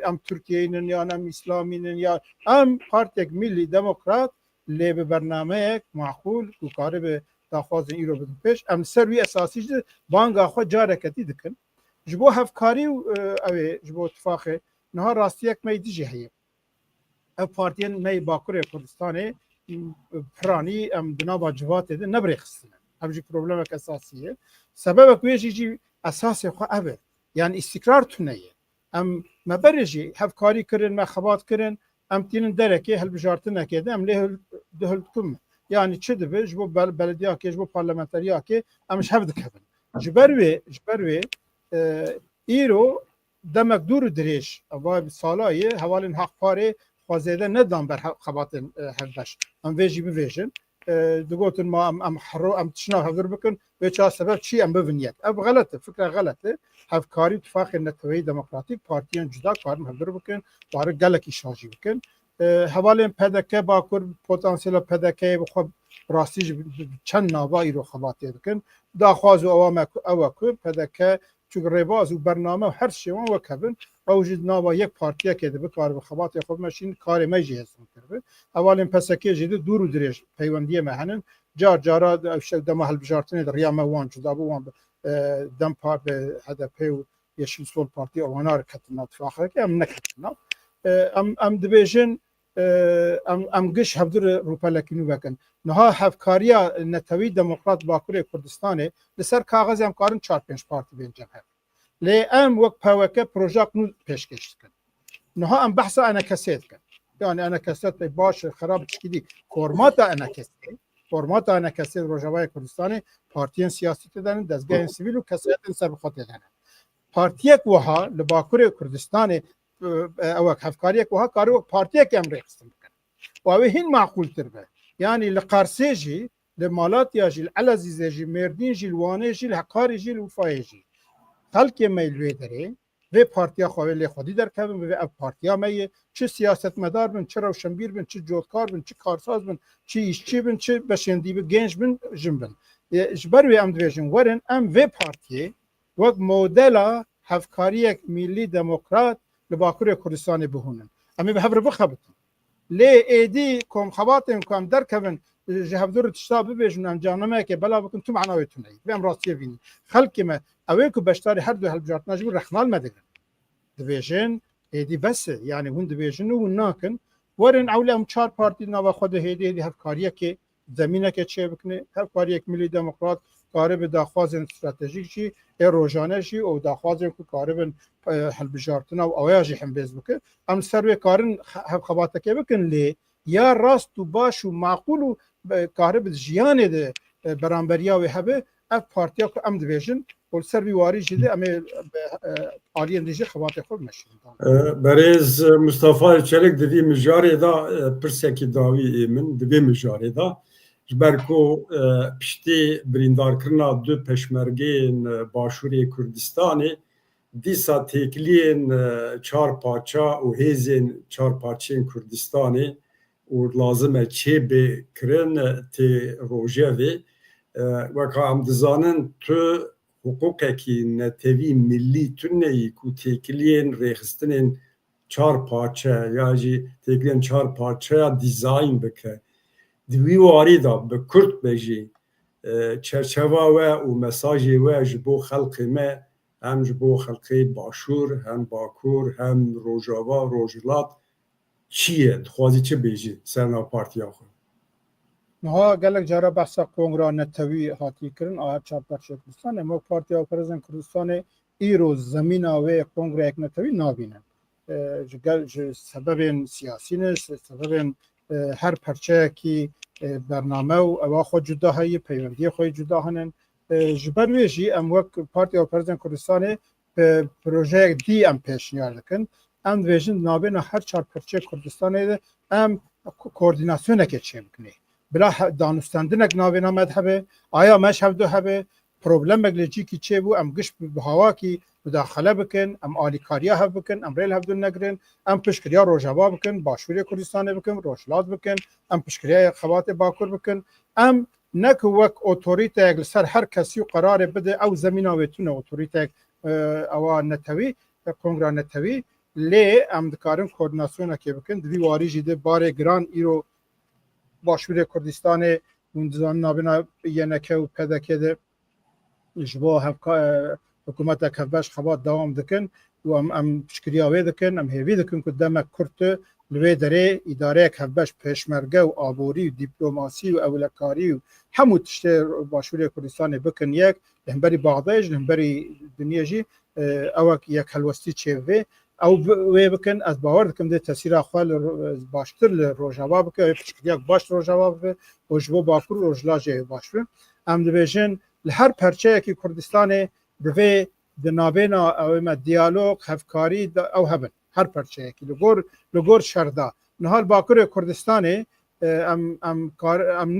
ام ترکیه اینن یا ام اسلامین یا ام پارتی ملی دموکرات لی به برنامه یک معقول و کاری به داخواز این رو بدون پیش ام سروی اساسی جد بانگ آخوا جارکتی دکن جبو هفکاری و اوه جبو اتفاقه نها راستی یک می دیجی هیه او پارتین می باکر کردستانه پرانی ام دنابا جوات ده نبری خستنه هم جی پروبلم اک اساسیه سبب اکویه جی اساسی خوا اوه یعنی استقرار تونهیه ام مبرجی هفکاری کرن مخبات کرن ام تینن درکه هل بجارتنه که ده ام لیه دهل کم yani çi dibe ji bo belediyakê ji bo parlamenteriyakê em ji hev dikevin ji ber wê îro demek dûr û dirêj ava salayê hevalên haqparê xwazêde nedan ber xebatên hevbeş em vê jî bivêjin digotin ma em hero em tişna hevdir bikin vê ça sebeb çi em bivin yek ev xelet e fikra xelet e hevkarî ittifaqê neteweyî demokratîk partiyên cuda karin hevdir bikin warê gelekî şajî bikin حوالین پدکه با کر پتانسیل پدکه بخو راستیج چند نوایی رو خباتی دکن داخواز و اوامه اوکو پدکه چون رواز و برنامه و هر شیوان وکبن اوجد نوا یک پارتیه که ده بکار به خباتی خود ماشین کار میجی هستن کرده حوالین پسکه جدی دور و دریش پیوندیه مهنن جار جارا دم هل بجارتنی در ریام وان جدا بو وان دم پار به هدف و یشیل سول پارتی اوانار کتنا اتفاقه که ام نکتنا ام دبیجن ام گش هفدر روپلکینو بکن نها هفکاریا نتوی دموکرات باکر کردستان لسر کاغذ ام کارن 4-5 پارتی بین جمهور لی ام وک پاوکه پروژه نو پیشکش کن نها ام بحث انا کسید کن یعنی انا کسید باش خراب چیدی فرمات انا کسید روجوای کردستان پارتیان سیاسی دادن دزگاه سیویل و کسیت سر خود دادن پارتیک وها لباکر کردستان او هفکاری که ها کارو پارتی که امر قسم کنه و او هین معقول تر به یعنی لقرسیجی لمالات یا جیل علازیزی مردین جیل وانه جیل حقاری جیل وفای جیل خلق میل داره و پارتیا خواه خودی در کبن و اف پارتیا می چه سیاست مدار بن چه روشنبیر بن چه جودکار بن چه کارساز بن چه ایشچی بن چه بشندی بن گنج بن جن بن جبر و ام دویژن ورن ام و پارتی وک مدل هفکاری ملی دموکرات لباکور کردستان بهونن امی به هفر بخبتن لی ایدی کم خواتم کم در کبن جهبدور تشتاب ببیجن ام جانمه که بلا بکن تو معناویتون ای بیم راستی بینی خلقی ما اوی که بشتاری هر دو هلبجارت نجبور رخنال مدگن دویژن ایدی بس یعنی هون دویژن و ناکن ورن اولی ام چار پارتی نوا خود هیدی هفکاریه که زمینه که چه بکنه هفکاریه ملی دموکرات قارب داخواز استراتژیک چی روزانه شی او داخواز که قارب هلبجارتنا و اویاجی هم بیز بکن ام سروی کارن خباته که بکن لی یا راست و باش و معقول و قارب جیان ده برانبریا و هبه اف پارتیا که ام دویژن و سروی واری جده ام عالی اندیجه خباته خود مشین برز مصطفی چلک دوی مجاری دا پرسکی داوی من دوی مجاری دا جبرکو پشتی بریندار کرنا دو پشمرگین باشوری کردستانی دیسا تکلین چار پاچا و هیزین چار پاچین کردستانی و لازمه چه بکرن تی روژه وی وکا هم دزانن تو حقوقه که نتوی ملی تونه کو تکلین ریخستنین چار پاچه یا جی تکلین چار پاچه دیزاین بکه دوی واری دا به کرد بجی چرچوا و مساجی و جبو خلقی ما هم جبو خلقی باشور هم باکور هم روجاوا روجلات چیه؟ خوازی چه بیجی سرنا پارتیا خود؟ ها گلک جارا بحثا کنگرا نتوی هاتی کرن آهر چار پرچه کردستان اما پارتیا پرزن کردستان ایرو زمین و کنگرا یک نتوی نابینن سبب سیاسی نیست سبب هر پرچه کی برنامه و اوا خود جدا هایی پیوندی خود جدا هنن جبر ویجی ام وک پارتی اپرزن کردستان پروژه دی ام پیشنهاد دکن ام ویژن نابین هر چهار پرچه کردستان ام کوردیناسیون که چه بکنی بلا دانستاندنک نابین مذهبه آیا مشهد دو هبه پروبلم مگلجی کی چه بو ام گش به هوا کی مداخله بکن ام آلیکاریا هف بکن ام ریل هف دون نگرن ام پشکریا روجاوا بکن باشوری کردستان بکن روشلات بکن ام پشکریا خبات باکور بکن ام نک وک اتوریته اگل سر هر کسی قرار بده او زمین آویتونه اتوریته او نتوی کنگرا نتوی لی ام دکارن کوردیناسیون که بکن دوی واری جیده بار گران ایرو باشوری کردستان مندزان نابینا ینکه و پدکه ده جبا حکومت کفبش خبات دوام دکن و ام پشکریا وی دکن ام هیوی دکن که دم کرد لوی داره اداره کفبش پیشمرگه و آبوری و دیپلماسی و اولکاری و همو تشته باشوری کردستان بکن یک لهمبری باغدایج لهمبری دنیا جی او یک حلوستی چه وی او وی بکن از باور دکم ده تاثیر اخوال باشتر لروجاوا بکن پشکریا باش روجاوا بکن و جبا باکور روجلاجه باشتر ام دویژن لهر پرچه که کردستان دوی دنابینا او ما دیالوگ هفکاری او هبن هر پرچه که لگور شردا نهال باکور کردستان ام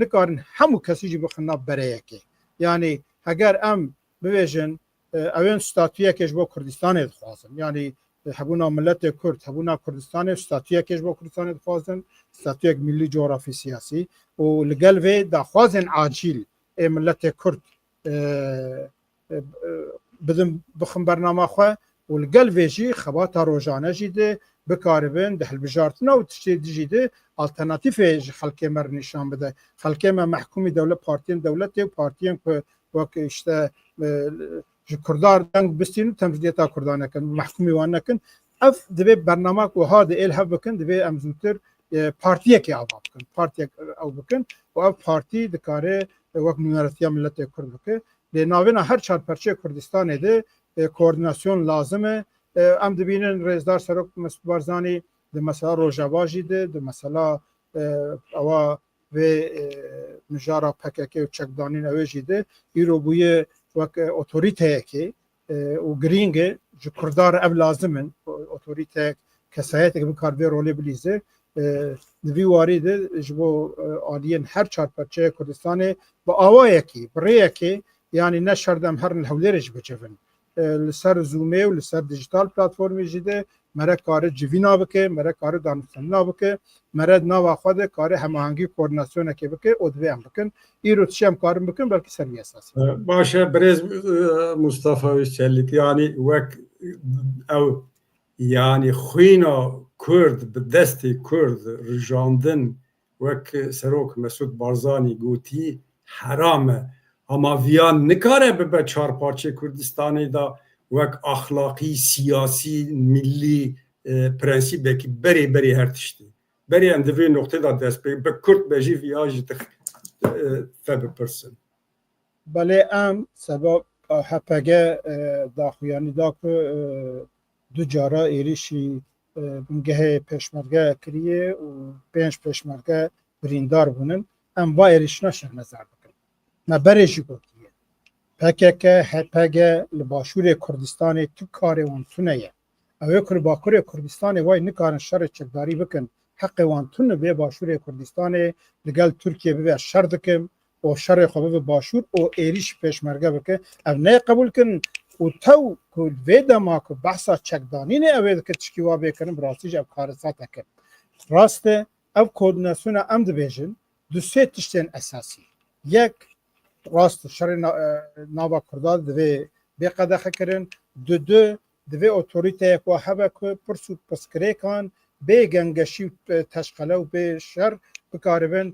نکارن همو کسی جی بخنا برای که یعنی اگر ام بویژن اوین ستاتویه کش با کردستان دخوازن یعنی هبونا ملت کرد هبونا کردستان ستاتویه کش با کردستان دخوازن ستاتویه ملی جغرافی سیاسی و لگل وی دخوازن عاجل ملت کرد بدم بخم برنامه خواه و لگل ویجی خباتا روزانه جیده بکاربن ده هلبجارتنا و تشتی جیده آلترناتیف خلقه مر نشان بده خلقه مر محکومی دولت پارتین دولت و پارتین که وقت اشته کردار دنگ بستین تمجدیتا کردانه کن محکومی وانه کن اف دبی برنامه که ها ده ایل هف بکن دبی امزوتر پارتیه که آبا بکن پارتیه او بکن و اف پارتی دکاره وقت نونرتیا ملت کرد بکن ده ناوینا هر چهار پرچه کردستان ده کوردیناسیون لازمه ام دبینن رئیسدار سرک مسعود بارزانی ده مسئله روجاوا جیده ده مسئله اوا و مجارا پککه و چکدانین اوی جیده ایرو بوی وک اتوریته که و گرینگه جو کردار او لازمن اتوریته کسایت که بکار به رولی بلیزه دوی وارده جو آدین هر چهار پرچه کردستان با آوای کی بریه کی یعنی نشردم هر الهولرش بچفن لسر زومه و لسر دیجیتال پلتفرمی جده مره کار جوینا بکه مره کار دانستنا بکه مره ناوا خود کار هماهنگی کوردیناسیون که بکه او دوی هم بکن ای رو تشم کارم بکن بلکه سری اساسی باشه برز مصطفی چلیک یعنی وک او یعنی خوینا کرد به دست کرد رجاندن وک سروک مسعود بارزانی گوتی حرامه اما ویان نکاره به چهار پارچه کردستانی دا وک اخلاقی سیاسی ملی پرنسیب که بری هر تشتی بری اندوی نقطه دا دست به کرد بجی ویاج بپرسن بله ام سبب هپگه داخویانی دا که دو جارا ایریشی بنگه پشمرگه کریه و 5 پشمرگه بریندار بونن ام با ایریش نشن نظر بکن ما برشی گوتیه پکه هپگه لباشور کردستان تو کار وان تونه اوه کر باکور کردستان وای نکارن شر چکداری بکن حق وان تونه به باشور کردستان لگل ترکیه به شر دکم و شر خوبه به باشور و ایریش پشمرگه بکن او نه قبول کن و تو که ویدا ما که بحثا چکدانی نه اوید که تشکیوا بکنم راستیج او کارسا تکن راسته او کوردیناسیون ام دبیجن دو سه تشتین اساسی یک راست شر ناوا کرداد دوی بقدخه کرن دو دوی اوتوریته که هبه که پرسود پسکره کن به گنگشی تشکله و به شر بکاربن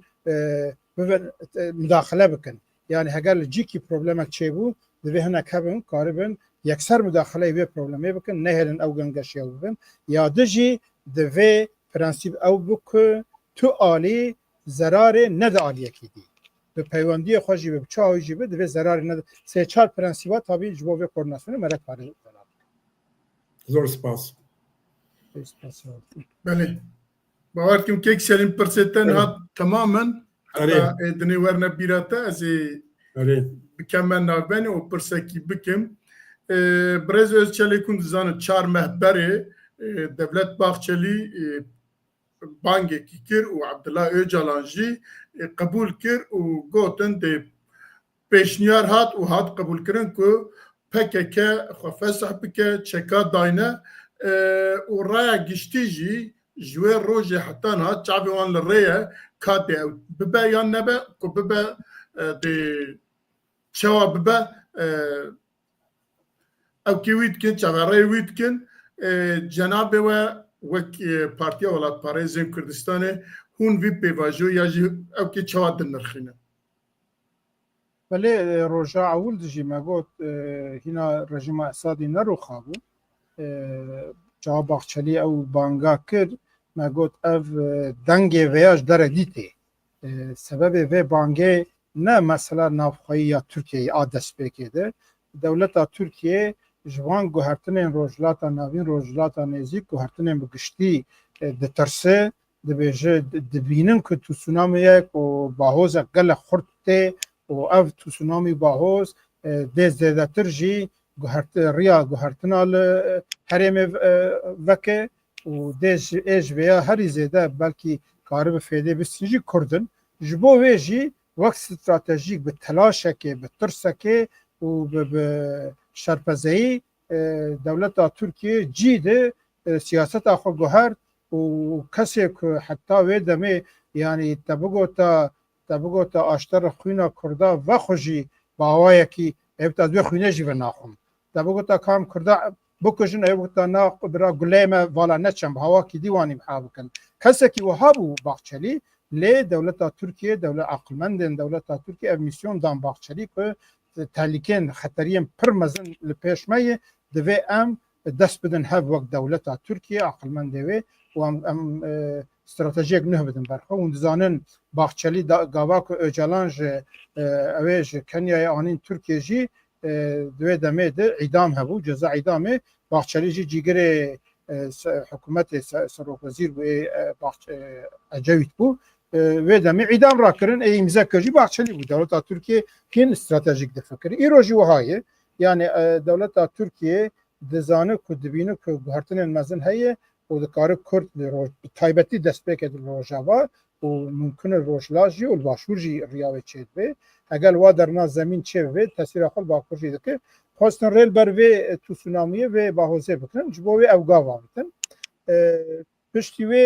مداخله بکن یعنی هگر جی کی پروبلمک چه بود دوی هنک هبن کاربن یکسر مداخله به پروبلمی بکن نه هرن او گنگشی او بکن یا دجی دوی پرنسیب او بکن تو عالی ضرار ند عالیه کی دی به پیوندی خوشی به چاوی جیبه دوی ضرار ند سه چهار پرنسیبات تابع جواب کوردیناسیون مرا کار زور سپاس بله باور کنم که سلیم پرسیدن ها تماما دنی ورنه بیراته از بکمن نابنی و پرسکی بکم برز از چلی کند زن 4 مهبره دولت باخچلی بانگی کی کر و عبدالله اوجالانجی قبول کر و گوتن ده پیشنیار هات و هات قبول کرن که پکه خفصح بکه چکا داینه و رای گشتی جی جوه روژه حتی هات چعبی وان لرایه کاته ببه یا نبه که ببه ده شوا ببه او کی وید کن چاوره وید کن جناب و وک پارتیا ولات پارێزên Kurdistanê hûn vî pêvajo ya jî ew kê çawa din nirxînin بله روژا اول دجی ما گوت هینا رژیم اسادی نرو خابو جواب باخچلی او بانگا کرد ما گوت اف دنگ ویاج در دیتی سبب و بانگه نه مثلا نافخایی یا ترکیه آدس بکیده دولت ترکیه جوان گوهرتنین روجلاتا نوین روجلاتا نزیک گوهرتنین بگشتی دترسه دبیجه دبینن که تو سونامی یک و باهوز گل خورده و اف تو سونامی باهوز ده زیده تر جی ریا گوهرتنال حریم وکه و ده ایج ویا هری زیده بلکی کارب فیده بسیجی کردن جبو ویجی وقت استراتژیک به تلاشه که به ترسه که و به شرپزهی دولت ترکیه جیده سیاست آخو گوهر و کسی که حتی ویدمه یعنی تبگو تا آشتر خوینا کرده و خوشی با هوایی که ایبتا دوی خوینه جیوه ناخون تبگو تا کام کرده بکشن ایبتا نا برا گلیم والا نچم هوا که دیوانی محاب کن کسی که وحابو باقچلی لی دولت ترکیه دولت عقلمندن دولت ترکیه امیسیون دان باقچلی که تهلیکین خطریم پر مزن لپیشمه دوی ام دست بدن هف وقت دولت ترکیه عقلمند دوی و ام استراتژیک نه بدن برخوا و دزانن باخچلی گاواک اوجالانج اویج کنیای آنین ترکیه جی دوی دمه ده اعدام هبو جزا اعدامه باخچلی جی جیگر حکومت سروک وزیر و اجویت بو و دمی اعدام را کردن امضا کردی باخچلی بود دولت ترکیه کین استراتژیک دفکر ایروجی وهای یعنی دولت ترکیه دزانه که دبینه که گهرتن مزن هیه و دکار کرد تایبتی دست بکد روجاوا و ممکنه روشلاجی و باشورجی ریاوه چید به اگر وا در ناز زمین چه به تاثیر خپل باکورجی دکه خواستن ریل بر وی تو سونامیه و باهوزه بکنن جبو وی اوگاوا بکن پشتی وی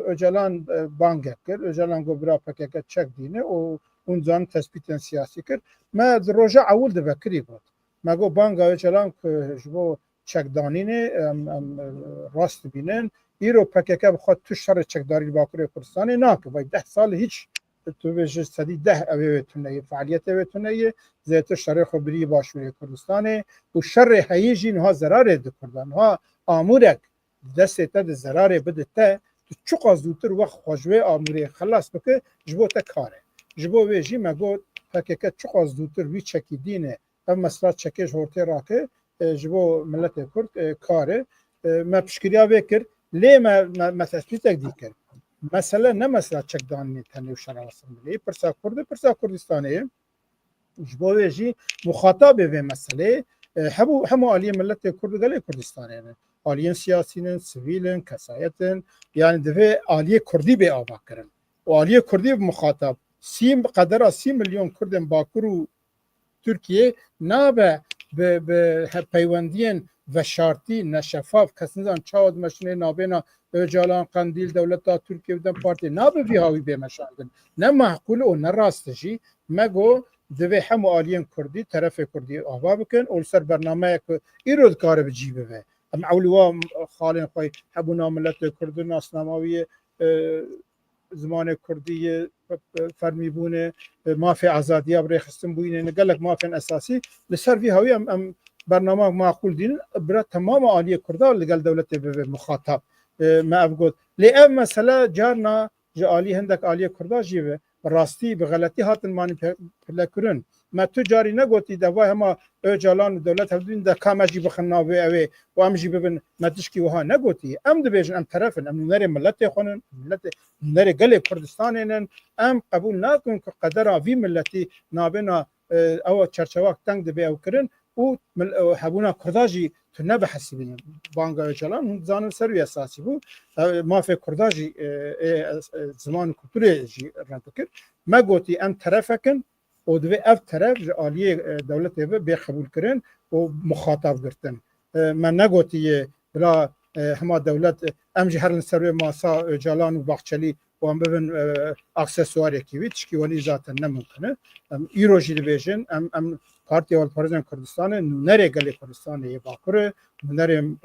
اجالان بانگ کرد اجالان گو برا پکک چک دینه و اون زان تثبیت سیاسی کرد ما روزا اول ده بکری بود ما گو بانگ اجالان جبو چک دانینه راست بینن ایرو پکک بخواد تو شر چکداری باکوری کردستان نه که باید 10 سال هیچ تو بهش سدی 10 اویتونه فعالیت اویتونه زیت شر خبری باشوری کردستان و شر هیجین ها ضرر دکردن ها آمورک دست تا ضرر بده تا چو قازوتر وقت خوشوی آموری خلاص بکه جبو تا کاره جبو ویجی مگو پکک چو قازوتر وی چکی دینه ام مسئله چکش هورته راکه جبو ملت کرد کاره ما پشکریا وکر لی ما تثبیتک دیکر مثلا نه مثلا چکدانی تنه و شراسم بلی پرسا کردستانه جبو ویجی مخاطب به مسئله همو آلیه ملت کرد گله کردستانه آلیه سیاسیین سیویلن کسایتن یعنی دوی آلیه کردی به آوا کرن و آلیه کردی به مخاطب قدر 30 میلیون کردن باکر و ترکیه نابه به پیوندین و شرطی نشفاف کسندان چاود مشنه نابینا اجالان قندیل دولت ترکیه بدن پارتی نابه وی هاوی به مشاندن نه معقول و نه راستشی مگو دوی همو آلیین کردی طرف کردی آوا بکن اول سر برنامه که ایرود کار بجیبه به ام اولوا خالین خوی حبونا ملت کردن ناسناماوی زمان کردی فرمی بونه مافی آزادی ابری خستم بوینه نگلک مافی اساسی لسر وی هاوی ام برنامه معقول دین برای تمام آلیه کردها لگل دولت به مخاطب ما افگود لی مثلا جارنا جالی هندک آلیه کردها جیوه راستی به غلطی هاتن مانی پلکرن ما تو جاری نگوتی دوای هما اجالان دولت هفدین ده کامجی بخناوی اوی و امجی ببن مدشکی وها نگوتی ام دبیجن ام طرفن ام نره ملت خونن ملت نره گل کردستانن ام قبول نکن که قدر وی ملتی نابنا او چرچواک تنگ دبی او کرن و حبونا کرداجی تو نبحثی بینیم بانگا اجالان زانن سروی اساسی بود ما فی کرداجی زمان کلتوری جی رنتکر ما گوتی ام طرفکن و دوی اف طرف آلیه دولت به قبول کرن و مخاطب گرتن من نگوتی بلا هما دولت امجی هرن سروی ماسا جالان و باخچلی و هم ببین اکسسواری کیوی تشکی ولی ذاتن نممکنه ایروجی بیشن ام پارتی اول پارزن کردستان نره گلی کردستان یه باکره نره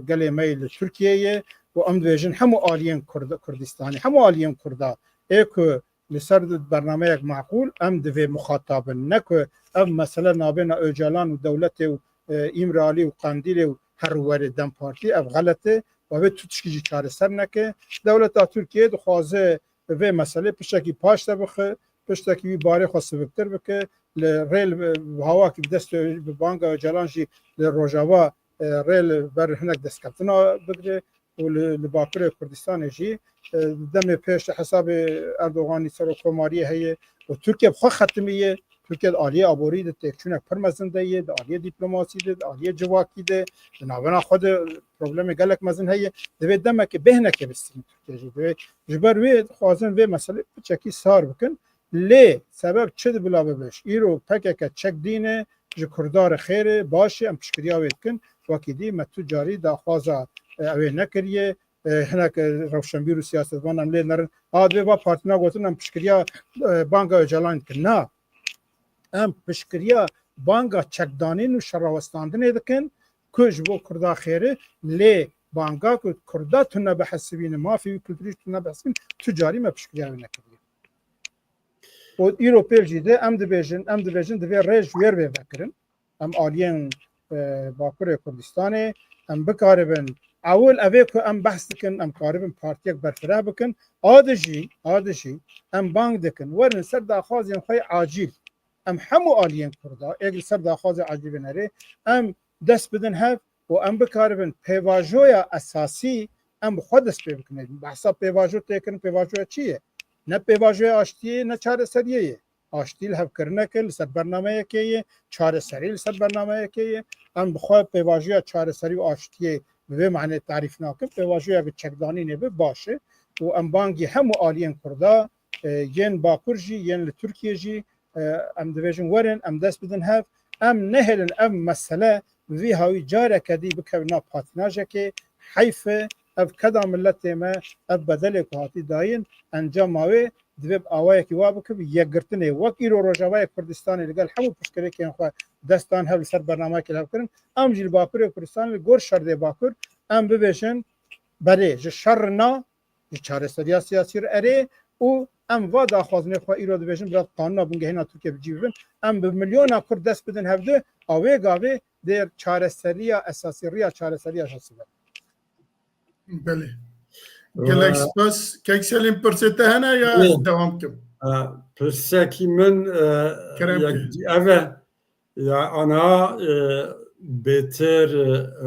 گلی میل ترکیه و ام بیشن همو آلیین کردستانی همو آلیین کردا ایکو لسر برنامه یک معقول ام دوی مخاطب نکو ام مثلا نابینا اجالان و دولت و ایمرالی و قندیل و هر وری دم پارتی اف غلطه و به تو تشکیجی چاره سر نکه دولت ترکیه دخوازه و مسئله پشتکی پاشته بخه پشتکی باره خواسته بکتر بکه ریل هوا که دست بانک اجالان جی روژاوا ریل بر هنک دست کفتنا بگره و لباکر کردستان جی دم پیش حساب اردوغانی سر کماری هی و ترکیه بخواه ختمیه ترکیه آلیه آبوری ده تکچونک پرمزنده یه ده آلیه دیپلماسی ده آلیه جواکی ده ناونا خود پروبلم گلک مزن هی دوی دمه که بهنه که بستیم ترکیه جی جبر وی خوازن وی مسئله چکی سار بکن لی سبب چه ده بلا ببش ایرو پکه که چک دینه جو کردار خیره باشه ام پشکریا وید کن وکی دی متو جاری دا خوازا اوی نکریه هناك روشنبير وسياسة لی نرن آدوی با پارتنا گوتن ام پشکریا بانگا جلان کن ام پشکریا بانگا چکدانین و شراوستاندن دکن کج بو کردا خیره لی بانگا که کردا تونه بحثبین مافی کلتوریش تونه بحثبین تجاری ما پشکریا نکردی و ایروپیل جیده ام دبیجن دوی ریج ویر بکرن ام آلیین باکر کردستانه ام بکاربن اول اوه که ام بحث دکن ام کاربن پارتیک برفره بکن آدشی ام بانگ دکن ورن سر داخواز یم خوی عاجل ام همو آلیین کردا اگل سر داخواز عاجل نره ام دست بدن هف و ام بکاربن پیواجویا اساسی ام خود دست پی بکنه بحثا پیواجو تکن پیواجویا چیه نه پیواجویا آشتیه نه چاره سریه آشتیل هف کرنه که لسر برنامه که چاره سری لسر برنامه که ام بخواه پیواجویا چاره سری و آشتیه به معنی تعریف ناکن پیواجویا که چکدانی نبه باشه و ام بانگی همو آلیین کردا ین باکر جی ین لترکیه جی ام دویجن ورن ام دست بدن هف ام نهلن ام مسئله وی هاوی جاره کدی بکونا پاتناجه که حیف اف کدا ملت ما اف بدل کهاتی داین انجام ماوی دوب آوای کی واب که یک گرتنه وک ایرو روجاوای کردستان لگل همو پشکره که خو دستان هل سر برنامه که کرن ام جیل باکور کردستان گور شرده باکور ام ببشن بله ج شرنا چاره سیاسی اره او ام وادا خوازنه خو ایرو دبشن برات قانون بنگه هنا ترکیه بجیبن ام به میلیون کرد دست بدن هفته آوی گاوی در چاره سریا اساسی ریا چاره سریا شسبه بله گلک سپاس که سلیم پرسته هنا یا دوام کم پرسکی من اوه یا آنها بهتر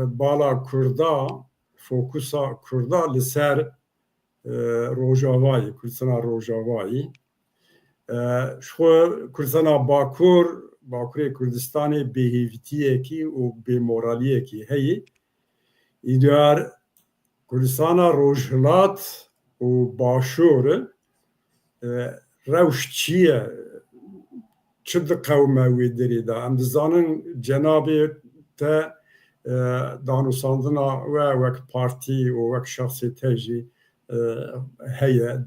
بالا کردا فوکوسا کردا لسر روجاوایی کردستان روجاوایی شو کردستان باکوری کردستان بهیویتیه کی و بمورالیه کی هی ایدار کردستان روجهلات و باشور روش چیه چه قومه وی دریده ام دزانن جنابی تا دانوساندنا و وک پارتی و وک شخصی تجی هيا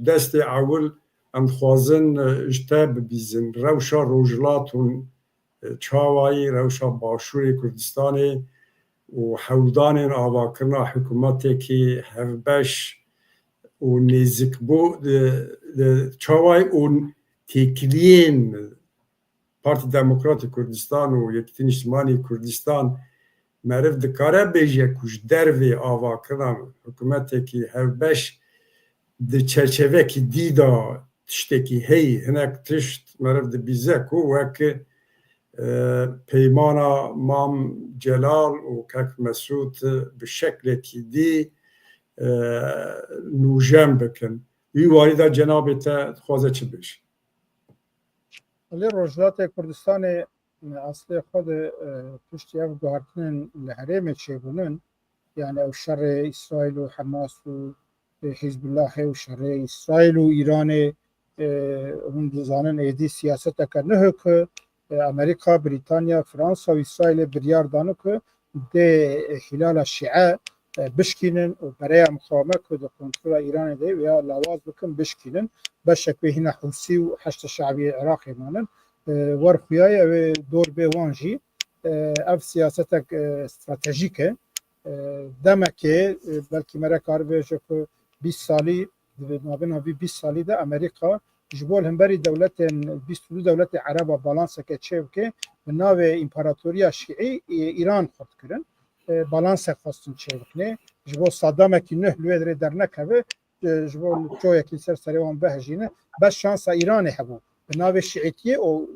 دست اول ام خوازن اجتاب بيزن روشا روجلاتون چاوایی روشا باشوری کردستانی و حودان آواکرنا حکومتی که هفبش و نزک بو چاوایی اون تکلین پارتی دموکراتی کردستان و یکتین اجتماعی کردستان معرف دکاره بیجه کش دروی آوا کردن حکومتی که هفبش ده چرچوه که دیدا تشتی که هی هنک تشت معرف ده بیزه که وک پیمانا مام جلال و کک مسعود به شکل که دی نوجم بکن ای واریده جناب تا خوازه چه بشه ولی روجلات کردستان اصل خود پشتی اف گوهرتنین لحریم چه بونن یعنی او شر اسرائیل و حماس و حزب الله و شر اسرائیل و ایران اون دوزانن ایدی سیاست که نه که امریکا بریتانیا فرانسا و اسرائیل بریار دانو که ده خلال شیعه بشکینن و برای مقاومت که ده کنترل ایران ده و یا لواز بکن بشکینن بشک هنا حوسی و حشد شعبی عراقی مانن ورخویای و دور به وانجی اف سیاست استراتژیکه دمکه بلکه مرا کار بشه که 20 سالی نابنا 20 سالی ده امریکا جبول هم بری دولت 22 دولت عرب بالانس که چه که به نام امپراتوری شیعی ایران خود کردن بالانس خواستن چه کنه جبول صدام که نه لوی در نکوه جبول جوی که سر وان بهجینه بس شانس ایران هبو به نام شیعیتی و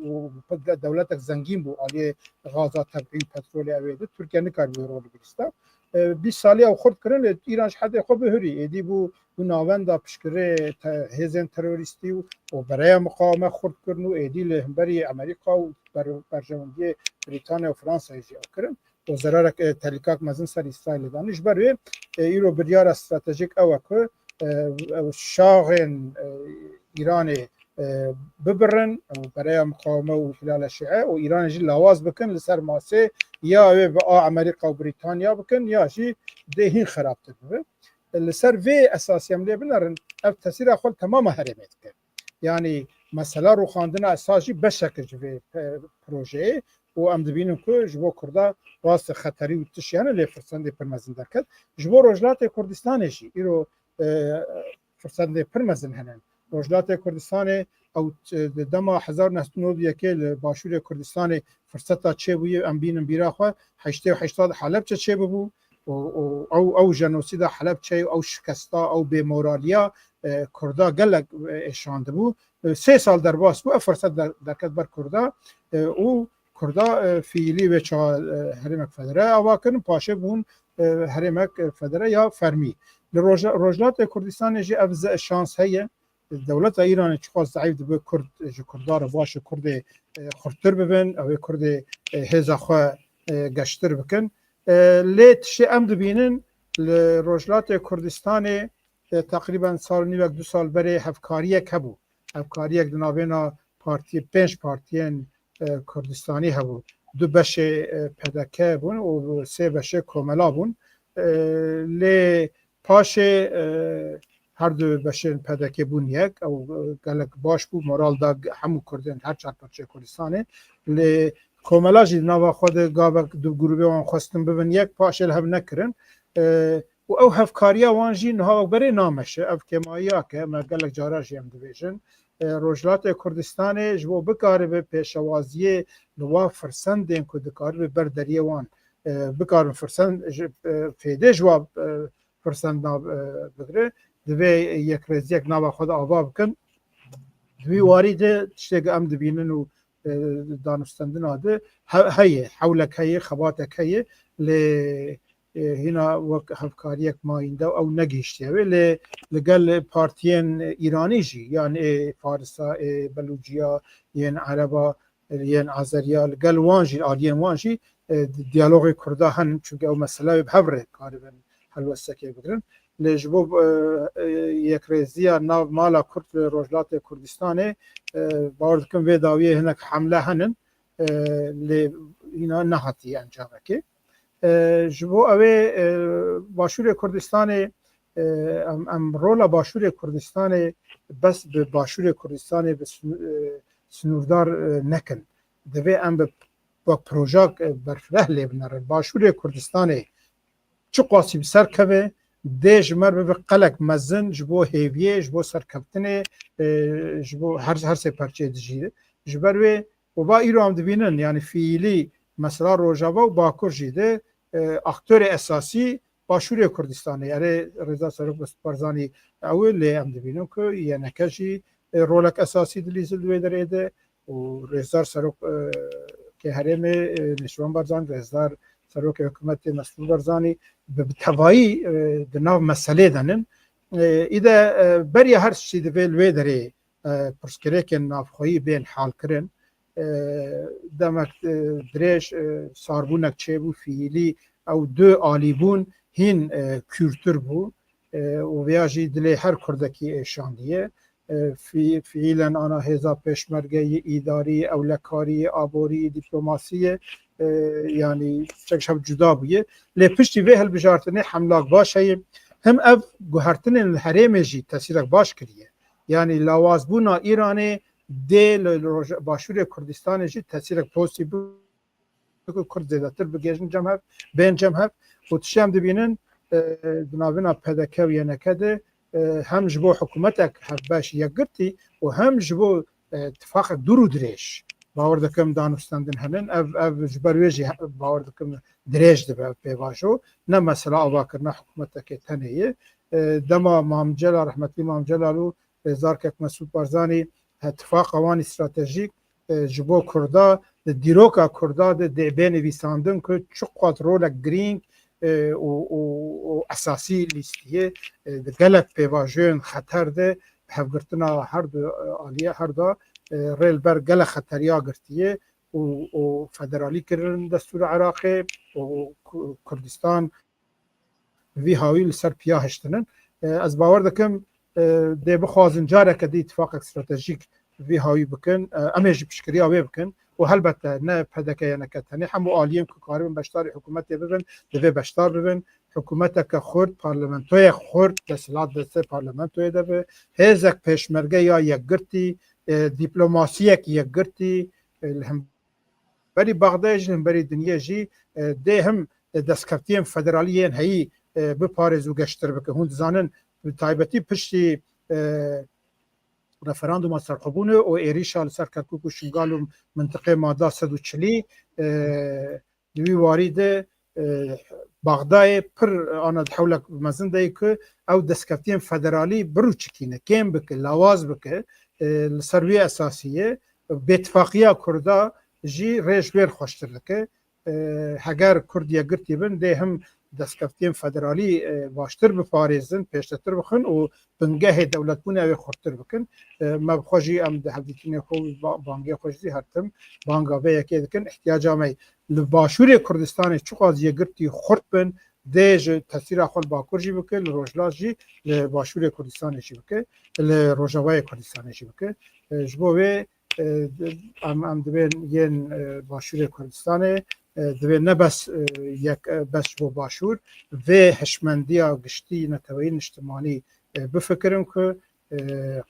دولت زنگین بو علی غازات طبیعی پترول اویده ترکیه نکار به رول گرفته 20 سالی او خورد کردن ایران حد خو بهری ایدی بو ناوند پشکره هزن تروریستی و برای مقاومت خورد کردن و ایدی لهبری امریکا و برجامندی بریتانیا و فرانسه اجرا کردن و ضرر تحریکات مزن سر اسرائیل دانش برای ایرو بریار استراتژیک او که شاغن ایران ببرن برای مقاومه و خلال شیعه و ایران جی لواز بکن لسر ماسه یا با امریکا و بریتانیا بکن یا جی دهین خراب تبه لسر وی اساسی عملی بنرن اف تاثیر خود تمام حرمت کرد یعنی مثلا رو خواندن اساسی بشکل جوی پروژه و ام دبینم که جبو کرده راست خطری و تشیانه لی فرسنده پرمزن درکد جبو روجلات کردستانشی ایرو فرسنده پرمزن هنن روجلات کردستان او دما 1991 باشور کردستان فرصت چه بوی ام بینم بیرا خو 80 حلب چه بو او جنوسید حلب چه او شکستا او به مورالیا کردا گلک اشانده بو 3 سال در باس بو فرصت در کدبر کردا او کردا فیلی و چا هرمک فدره اواکن پاشه بون هرمک فدره یا فرمی روجلات کردستان جی افز شانس هي دولت ایران چقدر ضعیف به کرد کردار باشه کرد خورتر ببین او کرد هزا خو گشتر بکن لیت شی ام دبینن روجلات کردستان تقریبا سال نیو 2 سال بره هفکاری کبو هفکاری یک دنابینا پارتی 5 پارتیان کردستانی هبو دو بشه پدکه بون و سه بشه کاملا بون لی پاش هر دو بشه پدکه بون یک او گلک باش بو مرال دا همو کردن هر چهار پرچه کردستانه لی کاملا جی نوا خود گاوک دو گروه وان خواستن ببین یک پاش هم نکرن و او هفکاریا وان جی نها بره نامشه اف کمایا که ما گلک جارا جی هم دویژن روجلات کردستان جبو بکاره به پیشوازی نوا فرسندین که دکاره به بردریه وان بکارن فرسند فیده جواب فرسند بگره دوی یک رز یک نوا خود آوا بکن دوی واری ده تشتگ ام دبینن و دانستندن آده هیه حولک هیه خباتک هیه لی هنا وک هفکاریک ما اینده او نگیشتیه لگل پارتین ایرانی جی یعنی فارسا بلوجیا یعنی عربا یعنی آذریا لگل وانجی آدین وانجی دیالوگ کرده هن چونکه او مسئله بحوره کاربن حلوسته که بگرن لجبوب یک ریزیا ناو مالا کرد روجلات کردستانه باورد کن وی داویه هنک حمله هنن لی اینا نهاتی انجامه که جبو اوه باشور کردستان ام رولا باشور کردستان بس به باشور کردستان به سنوردار نکن دوی ام با پروژاک برفره لیبنرن باشور کردستان چو قاسی بسر که دیج مر به قلق مزن جبو هیویه جبو سرکبتنه جبو هر سه پرچه دجیده جبروی و با ایران دبینن یعنی فیلی مثلا روجاوا و باکور جیده اکتور اساسی باشور کردستانه یعنی رضا سرک بارزانی اول لی ام دبینن که یه نکشی رولک اساسی دلیزل دوی دریده و رضا سرک که هرم نشوان بارزان رضا سرک حکومت مسئول بارزانی به توایی دناو مسئله دانن ایده بری هر چیز دوی دری پرسکره که نافخویی بین حال کرن دمک درش ساربونک چه بو فیلی او دو آلیبون هین کورتر بو و ویاجی دلی هر کردکی شاندیه فعلا آنا هزا پشمرگه ایداری اولکاری آبوری دیپلماسی یعنی چکشب جدا بویه لی پشتی وی هل بجارتنه حملاک باشه هم اف گوهرتنه الحریم جی تاثیرک باش کریه یعنی لاوازبونا ایرانه دل باشور کردستان جی تاثیر پوستی بو کرد زیادتر بگیجن جمع بین جمع و تشام دبینن دنابنا پدکه و ینکده هم جبو حکومتک باش یگرتی و هم جبو اتفاق درو درش باور دکم دانستندن هنن اف جبرویجی باور دکم درش دبه پیواشو نه مثلا آوا کرنا حکومتک تنهیه دما مامجلا رحمتی مامجلالو زارکک مسعود بارزانی اتفاق اوان استراتژیک جبو کردا دیروکا کردا د بین ویساندن که چقدر رول گرینگ و اساسی لیستیه گلک پیواژن خطر ده هفگرتنا هر دو آلیه هر دا ریل بر گلک خطریا گرتیه و فدرالی کردن دستور عراقی و کردستان وی هاوی لسر پیا هشتنن از باور دکم ده بخوازن جاره که دی اتفاق استراتژیک وی هاوی بکن امیج بشکری آوی بکن و البته نه پدکه یا نکتنی همو آلیم که کاربن بشتار حکومت ببن دوی بشتار ببن حکومت که خورد پارلمنتوی خورد دستلات دسته پارلمنتوی دبه هزک پیشمرگه یا یک گرتی دیپلوماسی یک گرتی هم بری بغداد هم بری دنیا جی ده هم دستکفتیم فدرالیین هایی بپارز و گشتر بکن هون زانن تایبتی پشتی رفراندوم سرخوبونه و ایریشا لسر کرکوک و شنگال و منطقه ماده 140 دوی وارده بغداد پر آنها حولک مزنده که او دستکفتیم فدرالی برو چکینه کم بکه لواز بکه لسروی اساسیه باتفاقیه کرده جی ریش بیر خوشتر که هگر کردیا گرتی بن ده هم دستکفتیم فدرالی باشتر بپارێزن پێشتر بخن و بنگهê dewletbûnê wê xurttir bikin me bi xwe jî em di hevdîtînê xwe bangê xwe jî hertim banga vê yekê dikin ihtiyaca me li Başûrê Kurdistanê çi qas yekgirtî xurt bin dê ji tesîra xwe li Bakur jî bike li Rojhilat jî li Başûrê Kurdistanê jî bike li Rojavayê Kurdistanê jî bike ji bo wê ام دبین ین باشور کردستان دبین نه بس یک بس بو باشور و هشمندیا گشتی نتوین اجتماعی بفکرم که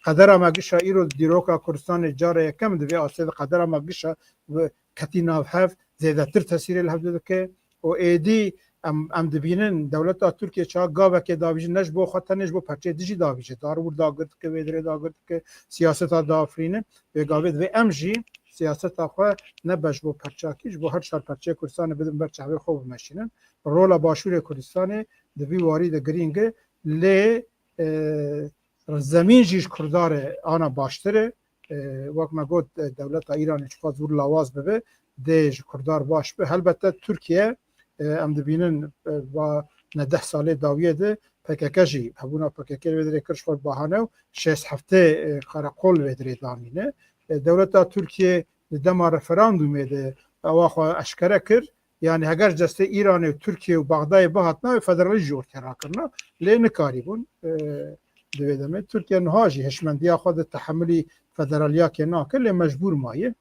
قدر ما گشا ایرو دیروکا کردستان جاره یکم دبی آسید قدر ما گشا و کتی ناو هف زیاده تر تاثیر الهبده که و ایدی ام دبینن دولت ترکیه چا گاوه که داویج نش بو خاطر نش بو پرچه دیجی داویج دار ور داگرد که ویدره داگرد که سیاست دافرینه و گاوید و امجی سیاست آخه نباش بو پرچاکیش بو هر شهر پرچه کردستان بدون بر چهوه خوب ماشینن رولا باشور کردستان دبی وارد گرینگ لی زمین جیش کردار آنا باشتره وقت ما گفت دولت ایران چقدر زور لواز ببه دیج کردار باش به البته ترکیه ام دبینن و 10 ساله داویه ده پککجی هبونا پککل ودره کرش خود بهانه 6 هفته خرقول ودره دامینه دولت ترکیه دما رفراندوم ده واخو اشکره کر yani اگر جسته ایران و ترکیه و بغداد بهاتنا فدرالی جور کراکرنا لین کاریبون دویدمه ترکیه نهاجی هشمندیا خود تحملی فدرالیا که ناکل مجبور مایه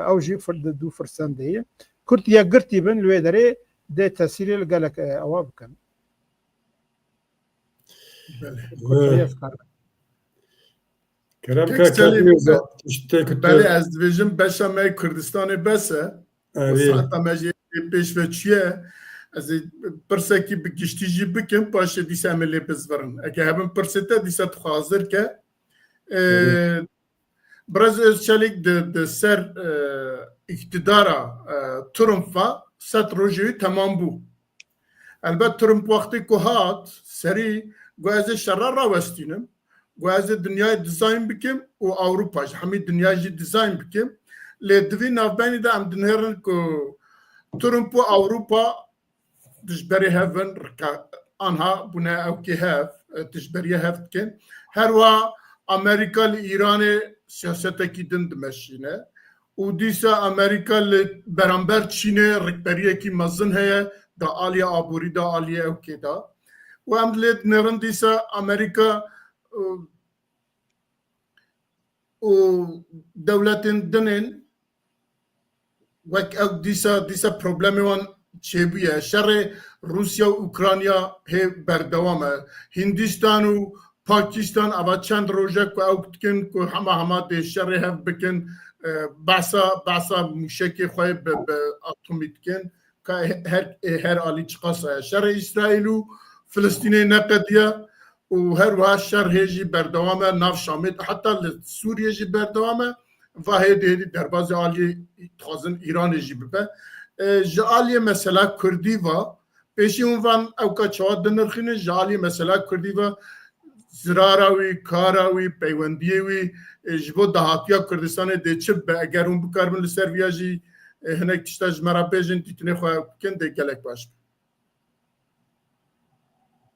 او جی فرد دو فرسنده کرد یا گرتی بن لویدره ده تاثیر گلک اواب کن کرم بله از دویژن بشامه کردستان بسه ساعت مجی پیش و چیه از پرسکی بگشتی جی بکن پاشه دیسه عملی بزورن اگه هم پرسته دیسه تخاظر که برز ارچالیک ده سر اقتدارا ترمفا ست روژوی تمام بو البته ترمپ وقتی که هات سری گوازه شرار را وستینم گوازه دنیای دیزاین بکم و اوروپا همه دنیای جی دیزاین بکم لدوی نافبانی ده ام دنهرن که ترمپ و اوروپا تجبری هفن آنها بنا او که هف تجبری هفت کن هر وا امریکا ایران سیاست کی دند مشینه و دیسا امریکا برانبر چینه رکبریه کی مزن هیا دا آلیا آبوری دا آلیا او که دا و هم لید نرن دیسا امریکا و دولت دنین وک او دیسا پروبلمی وان چه بیه شر روسیا و اوکراینیا هی بردوامه هندستان و پاکستان اول چند روزه که او کن که همه ده شر هف بکن بحثا موشک خواه به اتمیت کن که هر آلی چقاسه شر اسرائیل و فلسطین نقدیه و هر وها شر هیجی بردوامه ناف شامل حتی سوریه جی بردوامه و هیدی درباز آلی تخازن ایران جی ببه جالی مثلا کردی و پیشی اونوان او که چواد دنرخینه جالی مثلا کردی و زراراوی کاراوی پیوندیوی جبو دهاتیا کردستان ده چه اگر اون بکاربن لسر ویاجی هنک تشتاج مرا بیجن تیتنه خواه کن ده گلک باش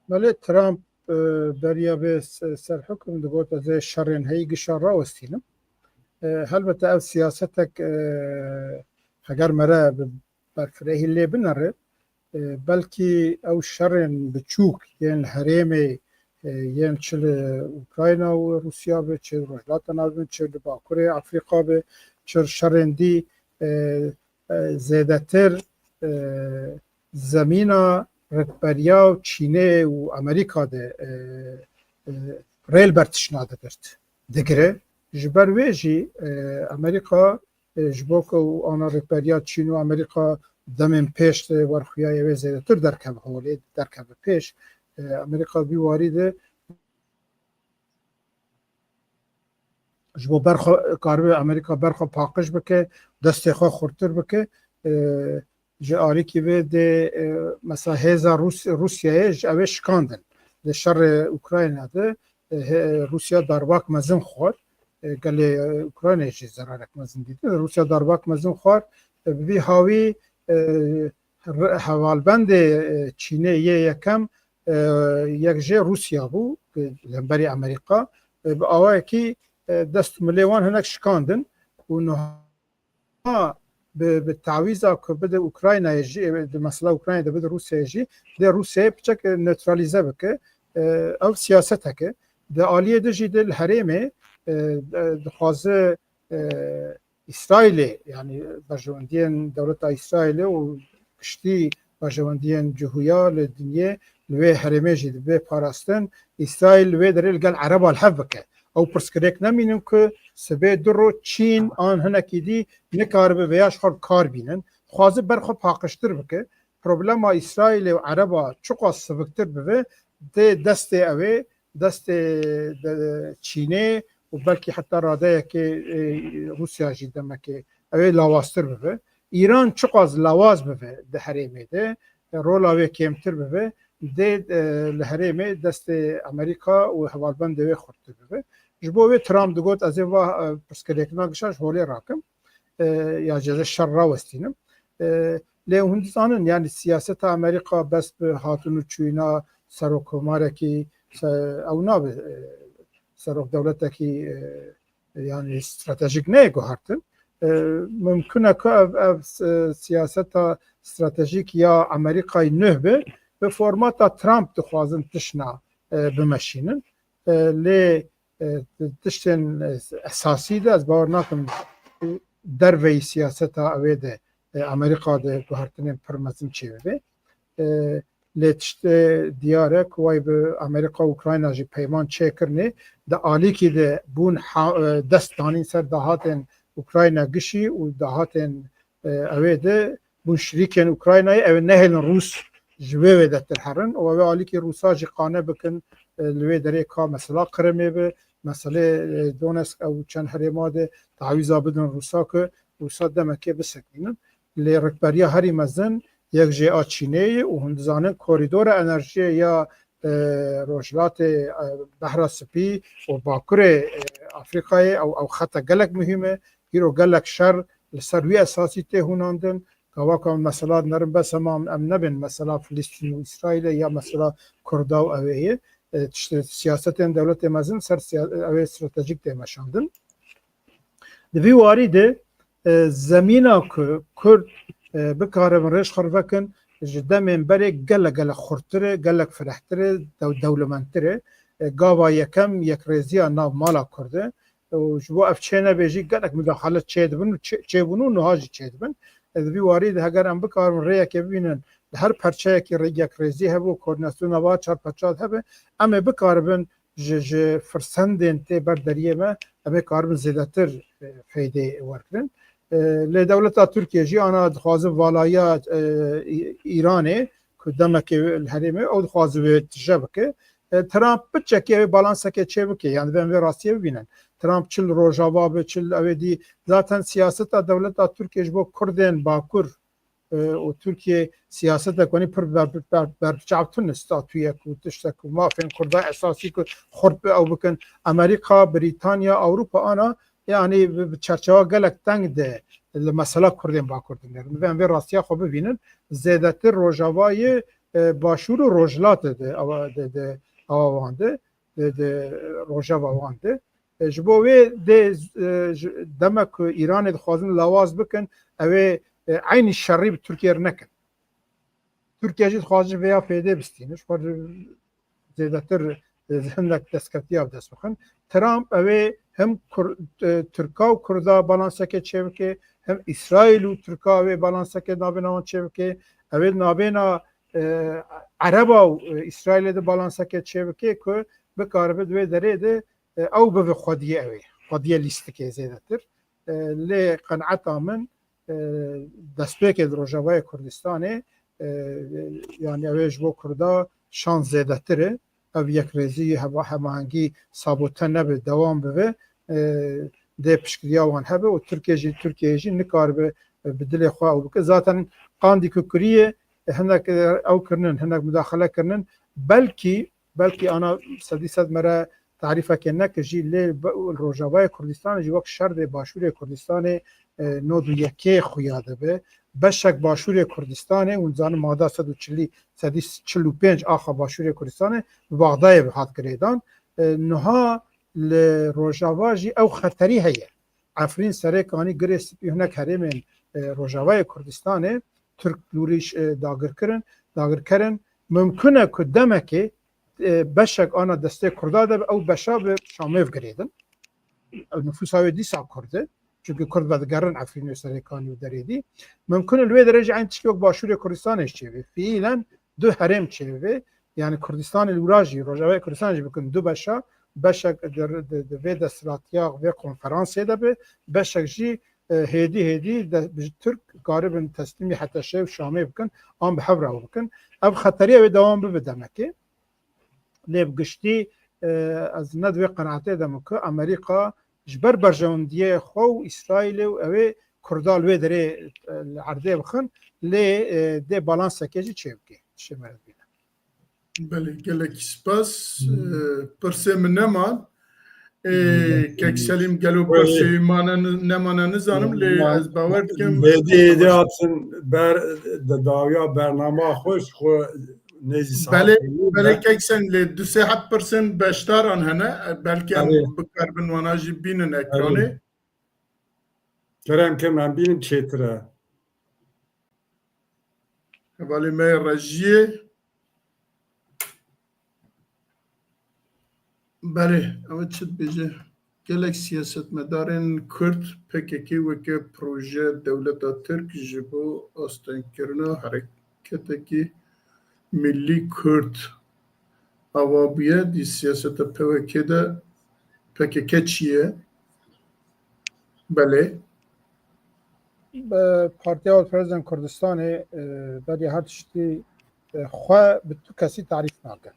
بله ترامپ بریا به سر حکم ده گوت از شرین هی گشار را وستینم البته او سیاستک اگر مرا برفرهی لی بنره بلکه او شرین بچوک یعنی حریمه یعنی چه اوکراینا و روسیا به چه روشلات نازم چه باکوره افریقا به چه شرندی زیاده تر زمینا رکبریا و چینه و امریکا ده ریل برتشناده کرد دگره جبر ویجی امریکا جبوک و آنا رکبریا چین و امریکا دمین پیش ورخیای وی زیاده تر درکب حوالی درکب پیش امریکا بیوارده جبو برخو کاربه امریکا برخو پاکش بکه دسته خو خورتر بکه جاری کی به ده مثلا هزار روسیه اوه شکاندن ده شر اوکراینا ده روسیا دارواک مزن خور گله اوکراینا چه زرارک مزن دیده روسیا دارواک مزن خور بی هاوی حوالبند چینه یکم یک جه روسیا بو لنبری امریکا به آوه کی دست ملیوان هنک شکاندن و نها به تعویضا که بده اوکراینا جی مثلا اوکراینا ده بده روسیا جی ده روسیا بچک نترالیزه بکه او سیاست که ده آلیه ده جی ده الحریمه دخوازه İsrail'e yani Bajavandiyên Devleta İsrail'e û piştî Bajavandiyên Cihûya li dinyê li wê herêmê jî dibe parastin İsrail li wê derê li gel Ereba li hev bike. Ew pirsgirêk nemînin ku sibê diro Çîn an hinekî dî nikaribe vêya ji xwe kar bînin. Xwaze ber xwe paqiştir bike. Problema İsrailê û Ereba çiqas siviktir bibe dê destê ew ê destê Çînê û belkî heta radeyekê Rusya jî demekê ew ê lawaztir bibe. İran çiqas lawaz bibe di herêmê de rola wê kêmtir bibe dê li herêmê destê Amerîka û hevalbendê wê xurttir bibe. Ji bo wê Trump digot ez ê va pirsgirêkina gişa ji holê rakim ya ji şer rawestînim. Lê hûn dizanin yani siyaseta Amerîka bes bi hatun û çûyîna serokkomarekî ew nabe serok dewletekî yani stratejik neyê guhertin. Mümkün e ku ev siyaseta stratejik ya Amerîkayê nûh be bi formata Trump dixwazin tişna bimeşînin. Lê tiştên esasî de ez bawer nakim derveyî siyaseta ew de Amerîka de guhertinên pir mezin çêbibe. Lê tiştê diyar e ku way bi Amerîka û Ukrayna jî peyman çêkirine di alîkî de bûn dest danîn ser dahatên Ukrayna gişî û dahatên ew de bûn şirîkên Ukraynayê ew nehêlin Rûs ji wê wê de tirherin û ew alîkî Rûsa jî qane bikin li wê derê ka mesela Qrimê bi meselê Donetsk ew çend herêma de tawîza bidin Rûsa ku Rûsa demekê bisekînin. Lê rêkberiya herî mezin yek jê a Çînê û hûn dizanin korîdora enerjiyê ya rojhilatê Behra Spî û Bakurê Afrikayê ew xeta gelek mühim e. Îro gelek şer li ser wî esasî tê hûnandin. Kavaka mesela nerin bes em nebin mesela Filîstîn û İsraîlê ya mesela Kurda û ew ê ye. Siyasetên devletê mezin ser ew ê stratejîk tê meşandin. Di vî warî de zemîna ku Kurd bikaribin rêş xwe vekin ji demên berê gelek xurtir e, gelek firehtir e, dewlementtir e. Gava yekem yekrêziya nav mala Kurd e. Ji bo ev çê nebêjî gelek müdaxalet çê dibin û çêbûn û niha jî çê dibin. Di vî warî de heger em bikaribin rêyekê bibînin li her perçeyekî yekrêzî hebe koordinasyona va çarpeçat hebe em ê bikaribin ji firsendên tê ber deriyê me em ê karibin zêdetir feydê werkirin. Lê dewleta Tirkiye jî ana dixwazin valaya Îranê ku demekê li herêmê ew dixwaze wê tije bike. Trump biçekê wê balansekê çê bike yani ben vê rastiyê bibînin. Trump çil rojava be çil ew dî zaten siyaseta dewleta Tirkiye ji bo Kurdên Bakur û Tirkiye siyasetek wanî pir berçavtin statûyek û tiştek û mafên Kurda esasî ku xurt bi ew bikin Amerîka, Brîtanya, Awropa ana yani bi çerçeva gelek teng de li mesela Kurdên Bakur dinêrin. Em vê rastiya xwe bibînin zêdetir rojavayê başûr û rojhilatê de ava wan de rojava wan de. Ji bo wê demek ku Îranê dixwazin lawaz bikin ew ê aynı şerrî bi Tirkiye re nekin. Tirkiye jî dixwaze vêya pêdê bistînin zêdetir hindek destkeftîya dest bixin. Trump ew ê hem Tirka û Kurda balansekê çêbike hem İsrail û Tirka ew ê balansekê navêna wan çêbike ew ê navêna Ereba û İsrailê de balansekê çêbike ku bikaribe di wê derê de ew bibe xwediyê ew ê xwediyê lîstikê zêdetir. Lê qenaeta min destpêkê di Rojavayê Kurdistanê yani ew ê ji bo Kurda şan zêdetir e. Ev yekrêzî hemahengî sabote nebe dewam bibe dê piştgiriya wan hebe û Tirkiye jî nikaribe bi dilê xwe ew bike. Zaten qandî ku kiriye hinek ew kirinin hinek müdaxele kirinin belkî ana sedî sed mere tarîfekê nekir jî lê Rojavayê Kurdistanê jî wek şer dê Başûrê Kurdistanê nod û yekê xuya dibe. Beşek Başûrê Kurdistanê hûn zanin mada sedî çil û pênc axa Başûrê Kurdistanê bi Baxdayê hat girêdan. Niha li Rojava jî ew xeterî heye. Efrîn serê kanî girê spî hinek herêmên Rojavayê Kurdistanê Türk lûrîş dagirkirin. Mümkün e ku demekê beşek ana destê Kurda de ew beşa bi Şamêv girêdin. Nüfusa wê dîsa Kurd e. چونکه کرد بدگرن عفرین سرکانی و دریدی ممکن الوی درجه عین تشکی وک باشور کردستانش چه فعلا دو حرم چه yani Kurdistan Ewrajî Rojava Kurdistan jî bikin du beşa beşek vê desthilatya ve konferansê de be beşek jî hêdî bi Türk garibin teslîmî heta şev Şamê bikin an bi hev re bikin ev xeteriya wê dewam bibe demekê lê bi giştî ez ne divê qenaetê de ku Amerîka ji ber berjewendiyê xwe û İsraîlê û ew ê Kurdal wê derê erdê bixin lê dê balansekê jî çêbikê şemer بله gelek spas perse min neman kek Selim gelo perse nemana nizanim lê ez bawer dikim hêdî hatin ber dawiya bernama xweş xwe nezî bele kek sen lê du sê het persen beşdaran hene belkî em bikarbin wana jî bînin ekranê kerem kim em bînin çêtir e hevalê me rejiyê بله اما چه بیجه gelek siyasetmedarên Kurd PKK weke proje dewleta Tirk ji bo astengkirina hereketekî millî Kurd ava bûye dî siyaseta PKK de PKK çi ye bele Partiya Alperezên Kurdistanê berê her tiştî xwe bi tu kesî tarîf nake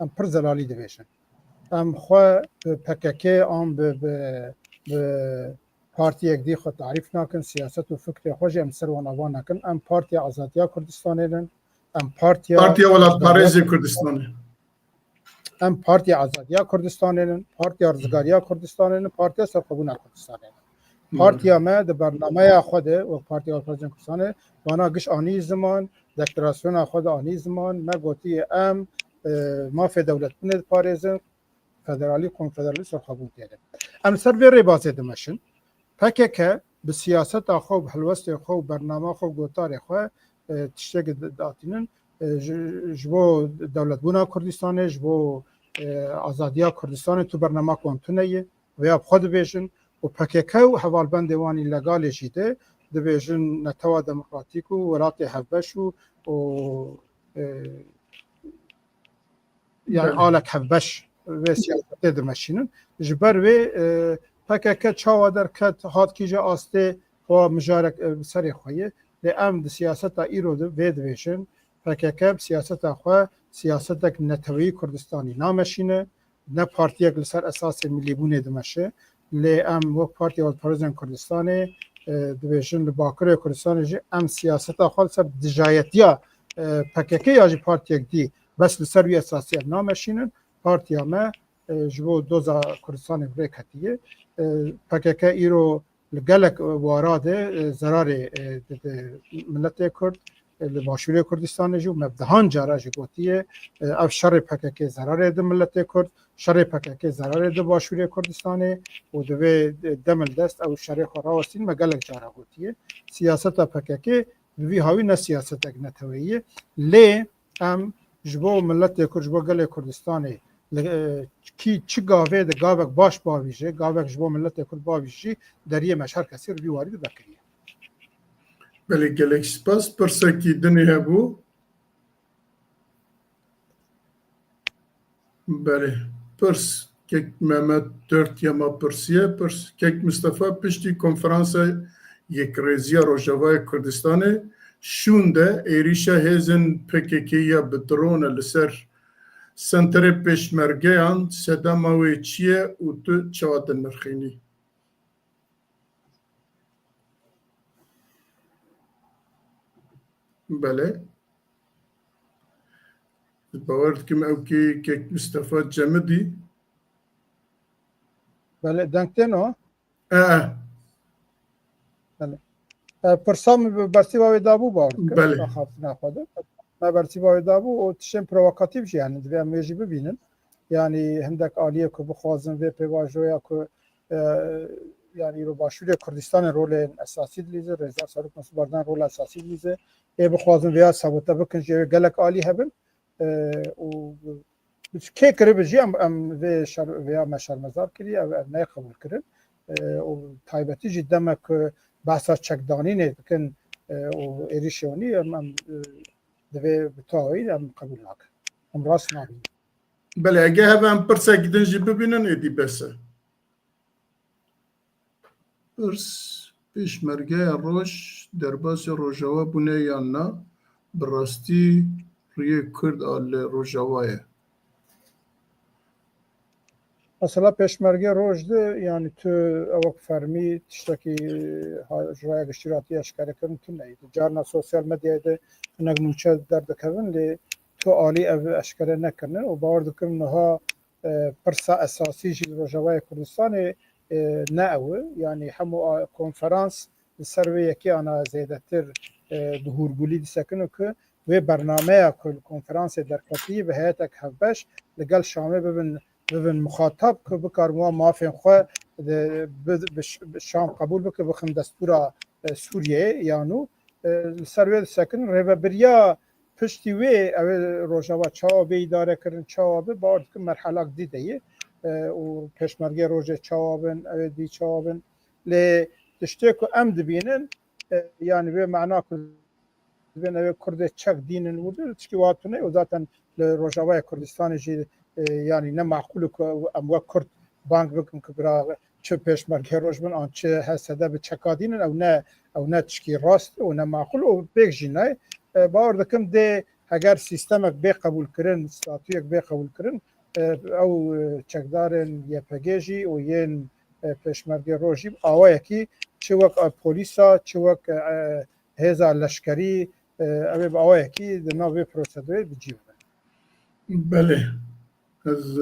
em pir zelalî dibêjin em xwe PKK an bi partiyek dî xwe tarîf nakin siyaset û fikrê xwe jî em ser wan ava nakin em Partiya Azadiya Kurdistanê nin em Partiya Welatparêzê Kurdistanê em Partiya Azadiya Kurdistanê nin Partiya Rizgariya Kurdistanê nin Partiya Serxwebûna Kurdistanê nin Partiya me di bernameya xwe de wek Partiya Alperezên Kurdistanê wana giş anî ziman deklarasyona xwe de anî ziman me gotiye em mafê dewletbûnê diparêzin federalî konfederalî serxwebûn têde em ser vê rêbazê dimeşin PKK bi siyaseta xwe bi hilwestê xwe û bername xwe gotarê xwe tiştekî datînin ji bo dewletbûna Kurdistanê ji bo azadiya Kurdistanê tu bernamak wan tune ye veya xwe dibêjin û PKK û hevalbendê wan îlegalê jî de dibêjin netewa demokratîk û welatê hevbeş û yani alek hevbeş ve siyasetê dimeşînin ji ber vê PKK çawa derket hat kîje astê xwe mijarek serê xwe ye lê em di siyaseta îro de vê dibêjin PKK bi siyaseta xwe siyasetek neteweyî Kurdistanî nameşîne ne partiyek li ser esasê millîbûnê dimeşe lê em wek Partiya Alperezên Kurdistanê dibêjin li Bakirê Kurdistanê jî em siyaseta xwe li ser dijayetiya PKK ya jî partiyek dî bes li ser wî esasî ev nameşînin Partiya me ji bo doza Kurdistanê rêk hetiye PKK îro li gelek wara de zerarê milletê Kurd li başûrê Kurdistanê jî û me dihan cara jî gotiye ev şerê PKK zerarê di milletê Kurd şerê PKK zerarê di başûrê Kurdistanê û divê demil dest ew şerê xwe rawestîn me gelek cara gotiye siyaseta PKK bi vî hawî ne siyasetek neteweyî ye lê em ji bo milletê Kurd ji bo gelê Kurdistanê ki çi gavê de gavek baş bavîje gavek ji bo milletê Kurd bavîjî deriyê me her kesî vî warî de vekiriye belê gelek spas pirsekî dinê hebû belê pirs kek Mehmet dört yema pirsiye pirs kek Mustafa piştî konferansa yekrêziya Rojavayê Kurdistanê şûn de êrişa hêzên PKK'ya bi drone li ser senterê pêşmergeyan sedema wê çi ye û tu çawa dinirxînî bele bawer dikim ew kê kek Mustafa Cemidî bele denkten o pirsa min bi bersîva wê dabû bawer Belê. xatina xwe de me bersîva wê dabû û tişên provokatîv jî yani divê em wê jî bibînin yani hindek aliyê ku bixwazin vê pêvajoya ku yani îro başûrê Kurdistanê rolên esasî dilîze Rêza Serok Mesûbardan rol esasî dilîze ê bixwazin vêya sabote bikin jê wê gelek alî hebin û kê kiribe jî em vê ya me şermezar kiriye ev neyê qebûl kirin و تایبەتی جی دەمە کە باسا چەکدانینێ بکەن و عێریشیۆنی ئەم دەبێ بتاوی ئەم قبول ناکەن ئەم ڕاست نابین بەڵێ ئەگە هەڤەن پرسێکی دنجی ببینن ئێدی بەسە پرس پێشمەرگەیە ڕۆژ دەرباسی ڕۆژەوە بوونێ یان نا بڕاستی ڕیە کورد لە ڕۆژەوایە مثلا پێشمەرگە ڕۆژدە ینی تو ئەوە فەرمی تشتێکی ژوایە گشتیراتی ئەشکارەکردن تو نەیت جارنا سۆسیال مەدیایدا هەنێک نوچە دەردەکەون لێ تۆ ئالی ئەو ئەشکارە نەکردن و باوەڕ دەکەم نەها پرسا ئەساسیژی ڕۆژەوای کوردستانی نەئەوە ینی هەموو کۆنفەرانس لەسەر وێ یەکیانە زێدەتر دهوربولی دیسەکن و کە وێ بەرنامەیە کۆنفەرانسێ دەرکەتی بە هەیەتێک هەڤبەش لەگەڵ شامێ ببن مخاطب که بکارم مافین خو شام قبول بکه بخم دستورا سوریه یانو سروی سکن ریبریا پشتی وی او روجاوا چاوبه اداره کردن چاوبه بارد که مرحله دیده و پشمرگی روجه چاوبن او دی چاوبن لی تشتی که ام دبینن یعنی به معنا که بین او کرد چک دینن ورده تشکی واتونه و ذاتن لروجاوای کردستان جی یعنی نه معقول که ام وقت کرد بانک بکن که برای چه پشمرگی روش بن آن چه هسته به چکادینن او نه تشکی راست و نه معقول و بیگ جینای باور دکم ده اگر سیستمک بی قبول کرن ستاتویک بی قبول کرن او چکدارن یه پگیجی و یه پشمرگی روشی آوه کی چه وقت پولیسا چه وقت هزا لشکری او آوه کی دناوی پروسیدوری بجیونه بله از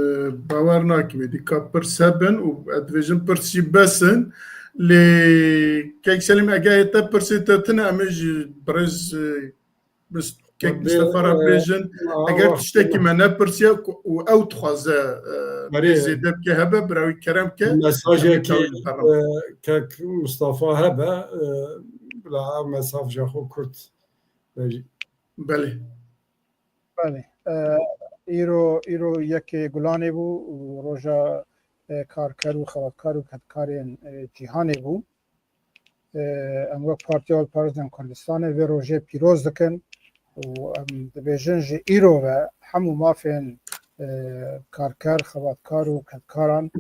باور ناکمی دیکا پرسبن و ادویژن پرسی بسن لی که سلیم اگه ایتا پرسی تاتن امیج برز بس که مصطفى رابیجن اگر تشتکی منه پرسی و او تخوازه زیده بکه هبه براوی کرم که مساجه که مصطفى هبه بلا مساف جاخو کرد بله بله ایرو یک گلانه بو روژا کارکر و خواهدکار و کدکارین جیهانه بو ام وقت پارتیال پارزن کردستانه و روژه پیروز دکن و ام دبیجن جی ایرو و همو مافین کارکر خواهدکار و کدکاران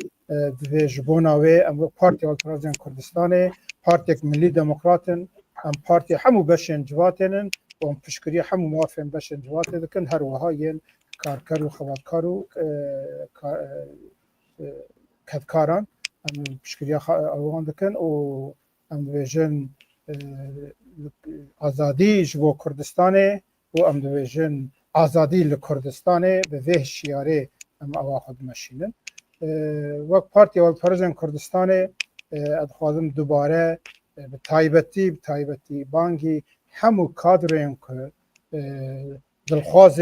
دوی جبوناوه ام وقت پارتیال پارزن کردستانه پارتیک ملی دموکراتن ام پارتی همو بشن جواتنن و ام پشکری همو مافین بشن جواتن دکن هر وهاین کارکر و خواهدکار و کدکاران ام پشکریا اوان دکن و ام دویژن آزادی جبو کردستانه و ام دویژن آزادی لکردستانه به ویه شیاره ام اوا خود مشینن وقت پارتی اول پرزن کردستانه ادخوازم دوباره به تایبتی بانگی همو کادرین که دلخواز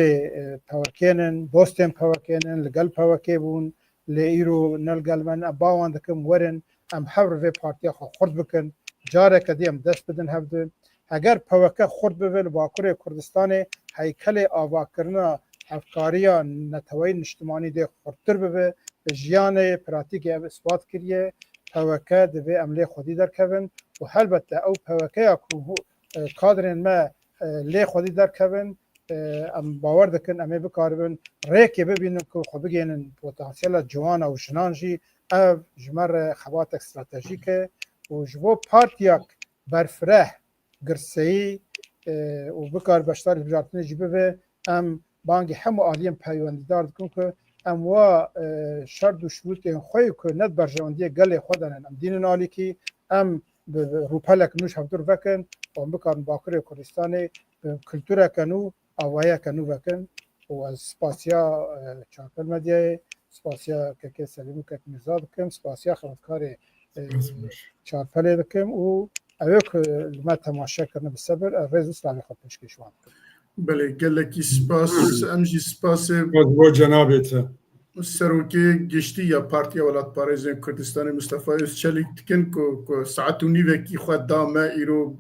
پاورکینن دوستن پاورکینن لگل پاورکی بون لیرو نلگل من باوان دکم ورن ام حور وی پارتی خورد بکن جاره کدی ام دست بدن هفدن اگر پاورکه خورد بول باکور کردستان هیکل آوا کرنا افکاریا نتوین اجتماعی ده خورتر ببه جیان پراتیک اثبات کریه پاورکه دوی عمله خودی در کون و البته او پاورکه کو کادرن ما لی خودی در کون ام باور دکن امی بکاربن ریکی ببینن که خو بگینن پوتانسیل جوان و شنانجی او جمر خوات استراتژیکه و جبو پارتیاک برفره گرسهی و بکار بشتار بجارتنه جیبه و ام بانگی همو آلیم پیوندیدار دکن که ام و شرط و شروط خوی که ند برجواندی گل خودنن ام دینن آلی که ام روپلک نوش هفدور وکن و ام بکارن باکر کردستانی کلتوره کنو آوایا کنو وکن و از سپاسیا چارپل مدیای سپاسیا که سلیمو که میزاد کم سپاسیا خدمتکار چارپل دکم و اوه که ما تماشا کرنه بسبر رزو سلامی خود پشکشوان بله گلکی سپاس امجی سپاس با جنابت سروکی گشتی یا پارتی ولات پارێزên Kurdistanê Mustafa Özçelik dikin ku saet û nîvekî xwe dame îro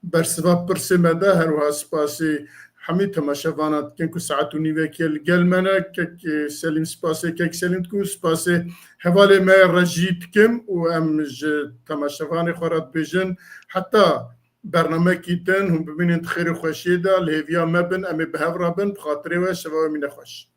bersiva pirsê me de her wiha spasê حمي تماشاوانات كنكو ساعات ونيفيك الجلمنا كك سلين سباسي كك سلين تكو سباسي حوالي ما رجيت كم وامج تماشاواني خورات بيجن حتى برنامج كيتن هم ببين تخير خوشيدا لهفيا مبن امي بهفرا بن بخاطري وشباب من خوش